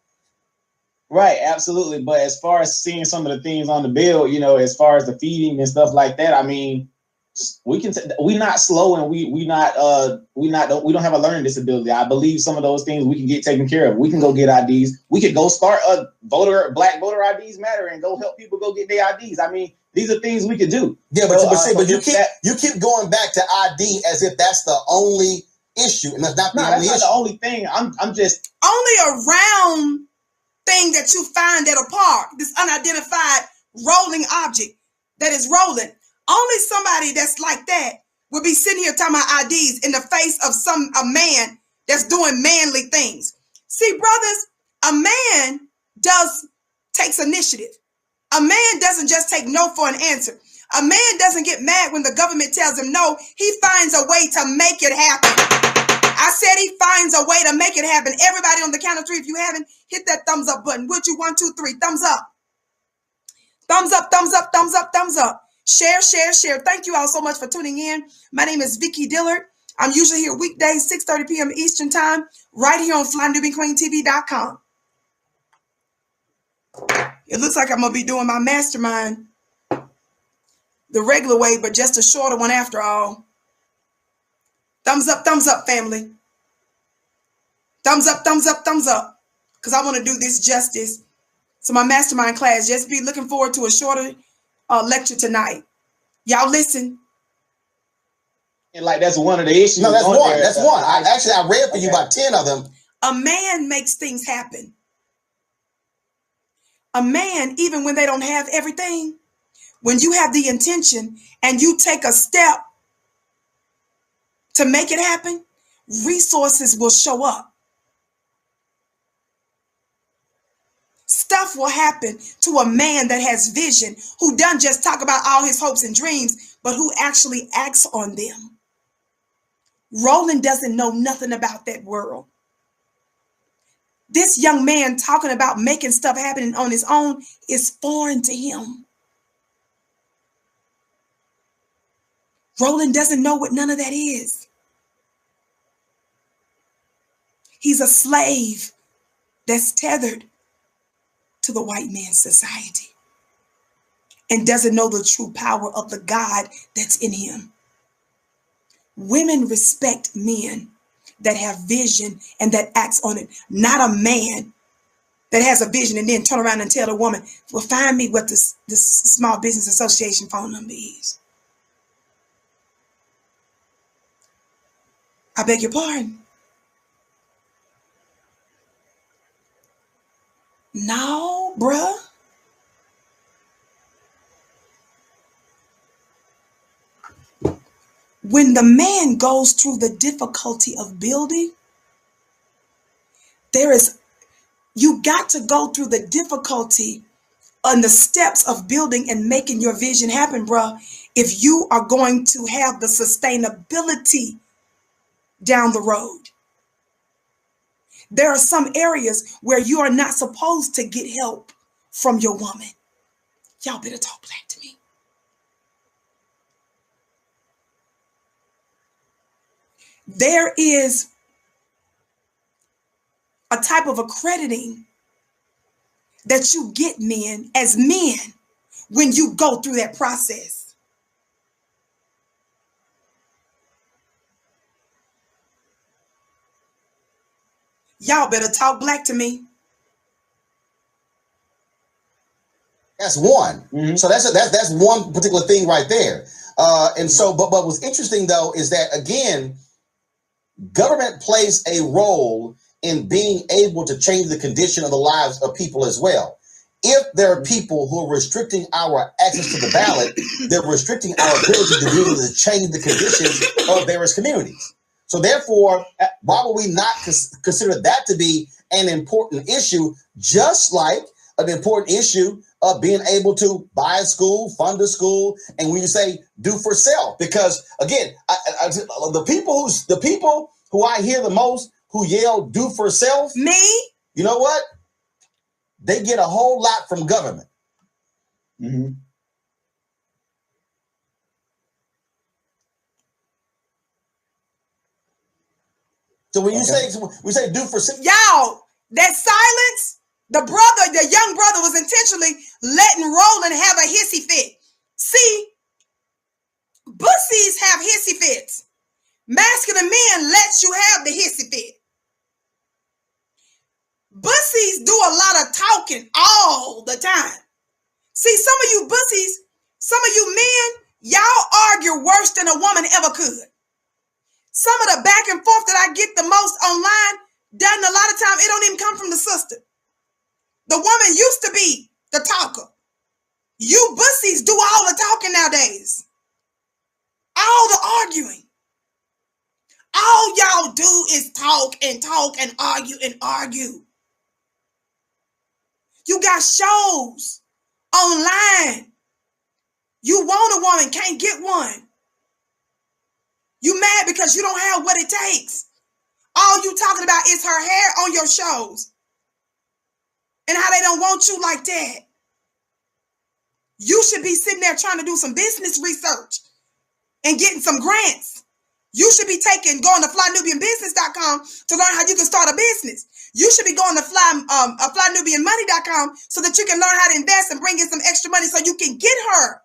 Right, absolutely. But as far as seeing some of the things on the bill, you know, as far as the feeding and stuff like that, I mean, we not slow, and we don't have a learning disability. I believe some of those things we can get taken care of. We can go get IDs. We could go start a black voter IDs matter and go help people go get their IDs. I mean, these are things we could do. Yeah, but you keep going back to ID as if that's the only issue, and that's not the only issue. That's not the only thing. I'm just only a round thing that you find at a park. This unidentified rolling object that is rolling. Only somebody that's like that would be sitting here talking about IDs in the face of a man that's doing manly things. See, brothers, a man takes initiative. A man doesn't just take no for an answer. A man doesn't get mad when the government tells him no. He finds a way to make it happen. I said he finds a way to make it happen. Everybody on the count of three, if you haven't, hit that thumbs up button. Would you? 1, 2, 3. Thumbs up. Thumbs up, thumbs up, thumbs up, thumbs up. Share, share, share. Thank you all so much for tuning in. My name is Vicki Dillard. I'm usually here weekdays, 6:30 p.m. Eastern Time, right here on FlyNewbieQueenTV.com. It looks like I'm going to be doing my mastermind the regular way, but just a shorter one after all. Thumbs up, family. Thumbs up, thumbs up, thumbs up. Because I want to do this justice. So my mastermind class, just be looking forward to a shorter lecture tonight. Y'all listen. And like that's one of the issues. No, that's one. That's one. I read for you about 10 of them. A man makes things happen. A man, even when they don't have everything, when you have the intention and you take a step to make it happen, resources will show up. Stuff will happen to a man that has vision, who doesn't just talk about all his hopes and dreams, but who actually acts on them. Roland doesn't know nothing about that world. This young man talking about making stuff happen on his own is foreign to him. Roland doesn't know what none of that is. He's a slave that's tethered to the white man's society and doesn't know the true power of the God that's in him. Women respect men that have vision and that acts on it, not a man that has a vision and then turn around and tell a woman, well, find me what this Small Business Association phone number is. I beg your pardon. No, bruh. When the man goes through the difficulty of building, you got to go through the difficulty on the steps of building and making your vision happen, bruh, if you are going to have the sustainability down the road. There are some areas where you are not supposed to get help from your woman. Y'all better talk black to me. There is a type of accrediting that you get men as men when you go through that process. Y'all better talk black to me. That's one. Mm-hmm. So that's one particular thing right there. And so, but what's interesting though is that again, government plays a role in being able to change the condition of the lives of people as well. If there are people who are restricting our access to the ballot, they're restricting our ability to be able to change the conditions of various communities. So therefore, why would we not consider that to be an important issue, just like an important issue of being able to buy a school, fund a school, and when you say do for self? Because again, the people who I hear the most who yell do for self, me, you know what? They get a whole lot from government. Mm-hmm. So when you say do for self, y'all, that silence, the young brother was intentionally letting Roland have a hissy fit. See, bussies have hissy fits. Masculine men lets you have the hissy fit. Bussies do a lot of talking all the time. See, some of you bussies, some of you men, y'all argue worse than a woman ever could. Some of the back and forth that I get the most online, done a lot of time, it don't even come from the sister. The woman used to be the talker. You bussies do all the talking nowadays. All the arguing. All y'all do is talk and argue and argue. You got shows online. You want a woman, can't get one. You mad because you don't have what it takes. All you talking about is her hair on your shows. And how they don't want you like that. You should be sitting there trying to do some business research and getting some grants. You should be going to flynubianbusiness.com to learn how you can start a business. You should be going to flynubianmoney.com so that you can learn how to invest and bring in some extra money so you can get her.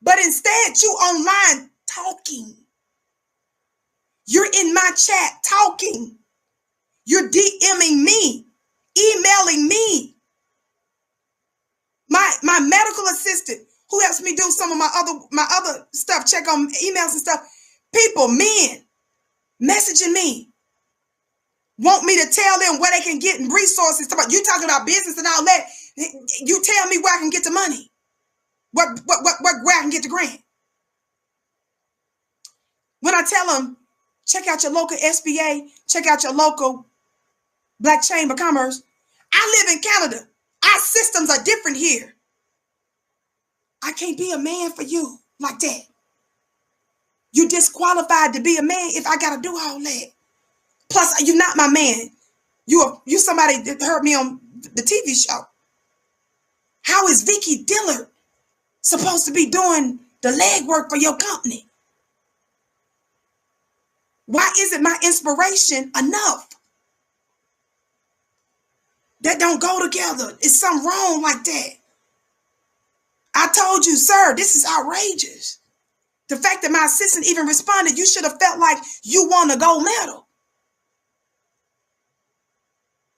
But instead, you online talking. You're in my chat talking. You're DMing me, emailing me. My medical assistant who helps me do some of my other stuff, check on emails and stuff. People, men, messaging me. Want me to tell them where they can get resources. You talking about business and all that. You tell me where I can get the money. Where I can get the grant. When I tell them, check out your local SBA, check out your local Black Chamber of Commerce. I live in Canada. Our systems are different here. I can't be a man for you like that. You disqualified to be a man if I gotta do all that. Plus, you're not my man. You somebody that heard me on the TV show. How is Vicky Dillard supposed to be doing the legwork for your company? Why isn't my inspiration enough? That don't go together. It's something wrong like that. I told you, sir, this is outrageous. The fact that my assistant even responded, you should have felt like you won a gold medal.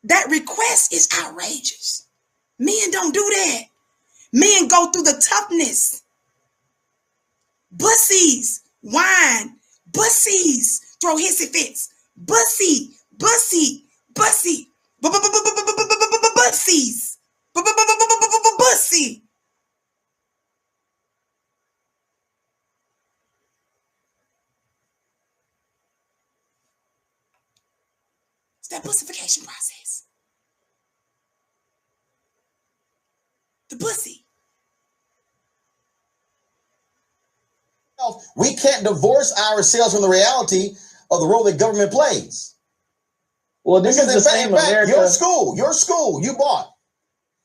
That request is outrageous. Men don't do that. Men go through the toughness. Bussies, whine, bussies, throw hissy fits. Bussy, bussy, bussy, bussies, bussy. It's that bussification process. The bussy. We can't divorce ourselves from the reality of the role that government plays. Well, this is the same America. Your school, you bought.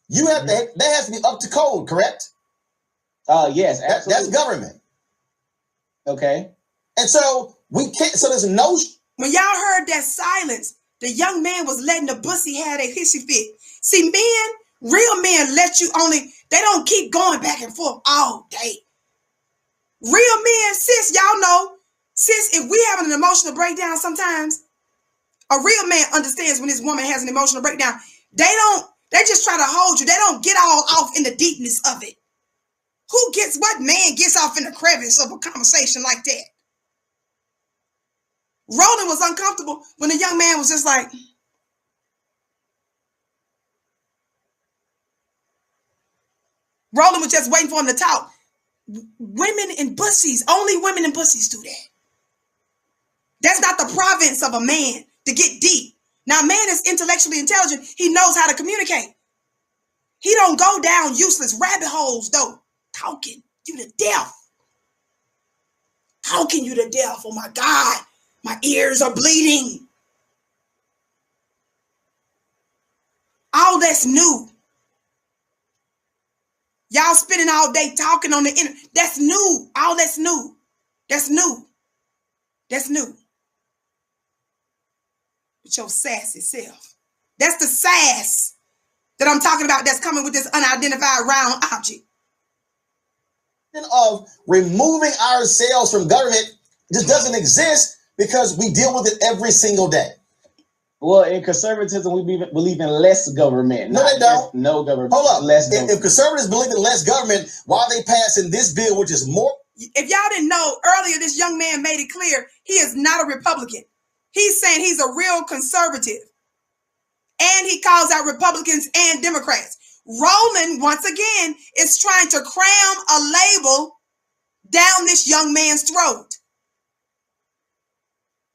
You have to. That has to be up to code, correct? Yes, absolutely. That's government. Okay. And so we can't. So there's no. When y'all heard that silence, the young man was letting the bussy have a hissy fit. See, men, real men let you only. They don't keep going back and forth all day. Real men, sis, y'all know, sis, if we have an emotional breakdown sometimes, a real man understands when his woman has an emotional breakdown. They just try to hold you. They don't get all off in the deepness of it. What man gets off in the crevice of a conversation like that? Roland was uncomfortable when the young man was just like, Roland was just waiting for him to talk. Women in bussies, only women in bussies do that. That's not the province of a man to get deep. Now, a man is intellectually intelligent. He knows how to communicate. He don't go down useless rabbit holes, though. Talking you to death. Talking you to death. Oh, my God. My ears are bleeding. All that's new. Y'all spending all day talking on the internet. That's new. All that's new. That's new. That's new. With your sassy self. That's the sass that I'm talking about that's coming with this unidentified round object. Of removing ourselves from government just doesn't exist because we deal with it every single day. Well, in conservatism, we believe in less government. No, they don't. No government. Hold up. Less government. If conservatives believe in less government, why are they passing this bill, which is more? If y'all didn't know, earlier this young man made it clear he is not a Republican. He's saying he's a real conservative. And he calls out Republicans and Democrats. Roland, once again, is trying to cram a label down this young man's throat.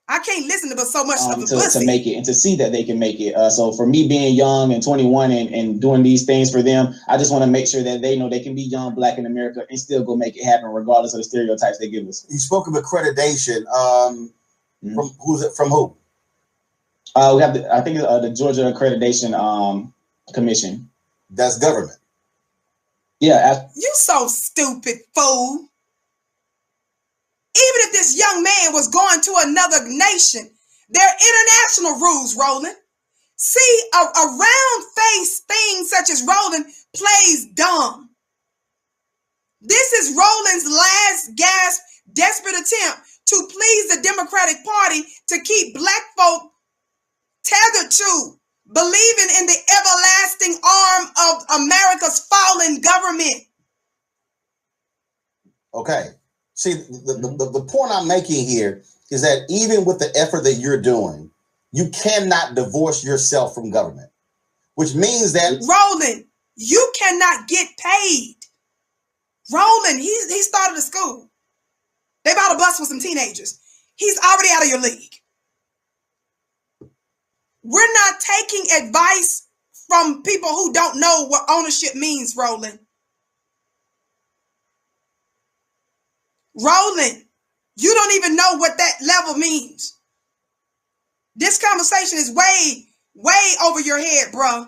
I can't listen to so much of the pussy. To make it and to see that they can make it. So for me being young and 21 and doing these things for them, I just want to make sure that they know they can be young, black in America and still go make it happen regardless of the stereotypes they give us. You spoke of accreditation. From who? We have the Georgia Accreditation Commission. That's government. Yeah. You so stupid, fool. Even if this young man was going to another nation, there are international rules, Roland. See, a round-faced thing such as Roland plays dumb. This is Roland's last gasp, desperate attempt to please the Democratic Party to keep black folk tethered to believing in the everlasting arm of America's fallen government. Okay. See, the point I'm making here is that even with the effort that you're doing, you cannot divorce yourself from government, which means that Roland, You cannot get paid. Roland, he started a school. They bought a bus with some teenagers. He's already out of your league. We're not taking advice from people who don't know what ownership means, Roland. Roland, you don't even know what that level means. This conversation is way over your head, bro.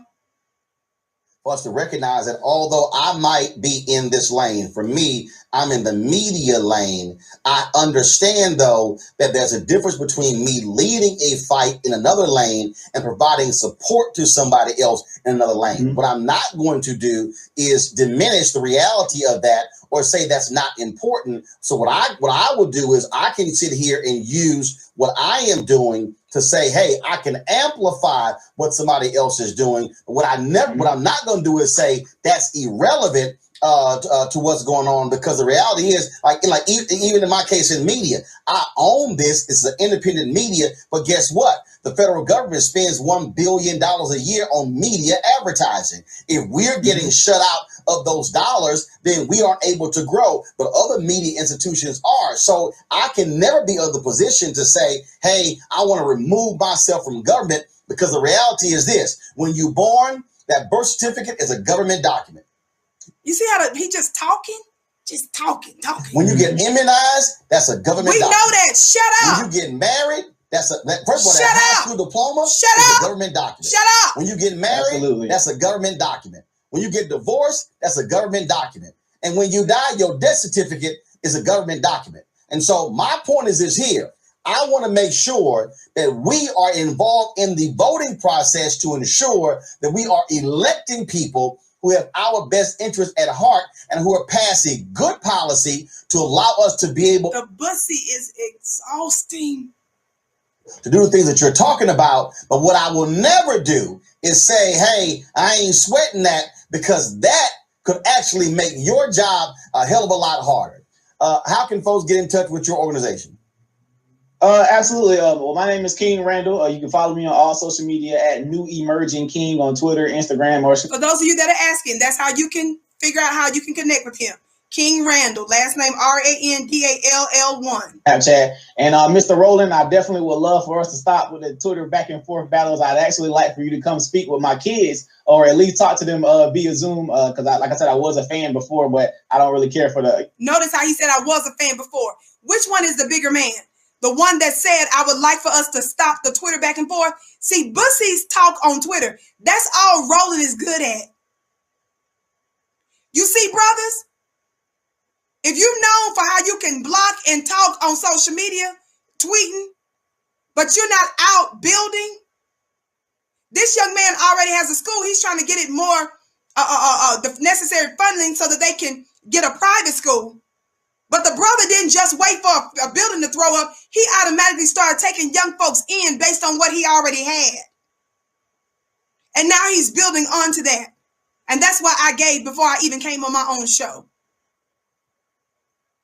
For us to recognize that although I might be in this lane, for me, I'm in the media lane. I understand, though, that there's a difference between me leading a fight in another lane and providing support to somebody else in another lane. Mm-hmm. What I'm not going to do is diminish the reality of that or say that's not important. So what I will do is I can sit here and use what I am doing to say, hey, I can amplify what somebody else is doing. What I'm not going to do is say that's irrelevant to what's going on, because the reality is, even in my case in media, I own this. It's an independent media, but guess what? The federal government spends $1 billion a year on media advertising. If we're getting shut out of those dollars, then we aren't able to grow, but other media institutions are. So I can never be in the position to say, hey, I want to remove myself from government, because the reality is this: when you're born, that birth certificate is a government document. You see how he just talking? Just talking. When you get immunized, that's a government document. We know that. Shut up. When you get married, first of all, that high school diploma is a government document. Shut up. When you get married, that's a government document. When you get divorced, that's a government document. And when you die, your death certificate is a government document. And so my point is this here. I want to make sure that we are involved in the voting process to ensure that we are electing people who have our best interest at heart and who are passing good policy to allow us to be able. The bussy is exhausting. To do the things that you're talking about. But what I will never do is say, hey, I ain't sweating that, because that could actually make your job a hell of a lot harder. How can folks get in touch with your organization? Absolutely. Well, my name is King Randall. You can follow me on all social media at New Emerging King on Twitter, Instagram, or for those of you that are asking, that's how you can figure out how you can connect with him. King Randall, last name RANDALL1. Snapchat. And Mr. Roland, I definitely would love for us to stop with the Twitter back and forth battles. I'd actually like for you to come speak with my kids, or at least talk to them via Zoom, because like I said, I was a fan before, but I don't really care for the. Notice how he said I was a fan before. Which one is the bigger man? The one that said, I would like for us to stop the Twitter back and forth. See, Bussy's talk on Twitter. That's all Roland is good at. You see, brothers, if you're known for how you can block and talk on social media, tweeting, but you're not out building, this young man already has a school. He's trying to get it more, the necessary funding so that they can get a private school. But the brother didn't just wait for a building to throw up. He automatically started taking young folks in based on what he already had. And now he's building onto that. And that's why I gave before I even came on my own show.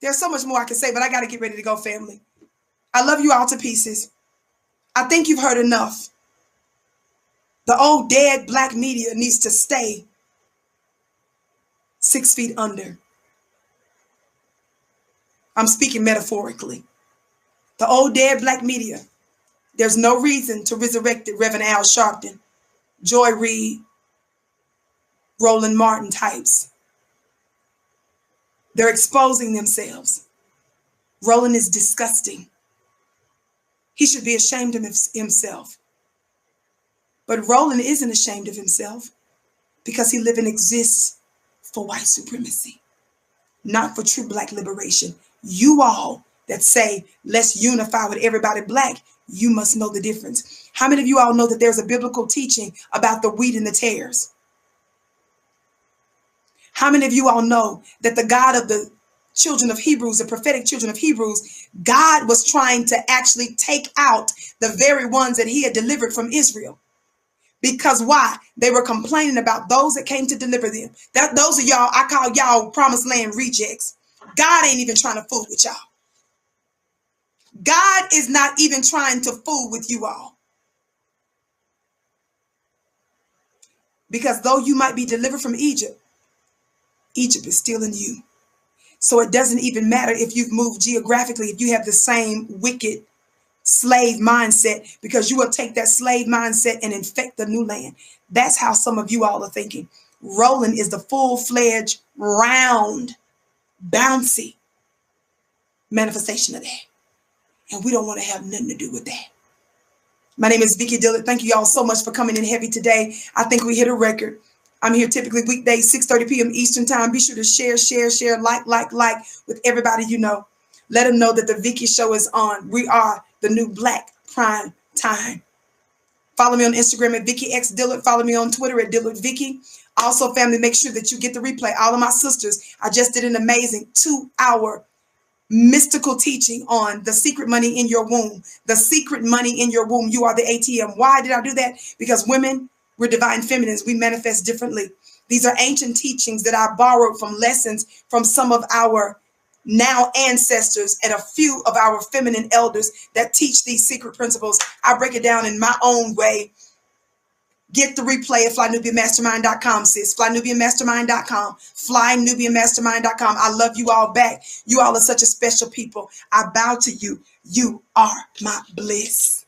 There's so much more I can say, but I got to get ready to go, family. I love you all to pieces. I think you've heard enough. The old dead black media needs to stay 6 feet under. I'm speaking metaphorically. The old dead black media, there's no reason to resurrect it. Reverend Al Sharpton, Joy Reid, Roland Martin types. They're exposing themselves. Roland is disgusting. He should be ashamed of himself. But Roland isn't ashamed of himself, because he lives and exists for white supremacy, not for true black liberation. You all that say, let's unify with everybody black, you must know the difference. How many of you all know that there's a biblical teaching about the wheat and the tares? How many of you all know that the God of the children of Hebrews, the prophetic children of Hebrews, God was trying to actually take out the very ones that he had delivered from Israel? Because why? They were complaining about those that came to deliver them. Those are y'all, I call y'all promised land rejects. God ain't even trying to fool with y'all. God is not even trying to fool with you all. Because though you might be delivered from Egypt, Egypt is still in you. So it doesn't even matter if you've moved geographically, if you have the same wicked slave mindset, because you will take that slave mindset and infect the new land. That's how some of you all are thinking. Roland is the full-fledged, round, bouncy manifestation of that. And we don't want to have nothing to do with that. My name is Vicki Dillard. Thank you all so much for coming in heavy today. I think we hit a record. I'm here typically weekdays, 6:30 p.m. Eastern time. Be sure to share, like with everybody you know. Let them know that the Vicki Show is on. We are the new Black Prime Time. Follow me on Instagram at Vicki X Dillard. Follow me on Twitter at Dillard Vicki. Also, family, make sure that you get the replay. All of my sisters, I just did an amazing 2-hour mystical teaching on the secret money in your womb. The secret money in your womb. You are the ATM. Why did I do that? Because women, we're divine feminines. We manifest differently. These are ancient teachings that I borrowed from lessons from some of our now ancestors and a few of our feminine elders that teach these secret principles. I break it down in my own way. Get the replay at flynubianmastermind.com, sis. Flynubianmastermind.com. Flynubianmastermind.com. I love you all back. You all are such a special people. I bow to you. You are my bliss.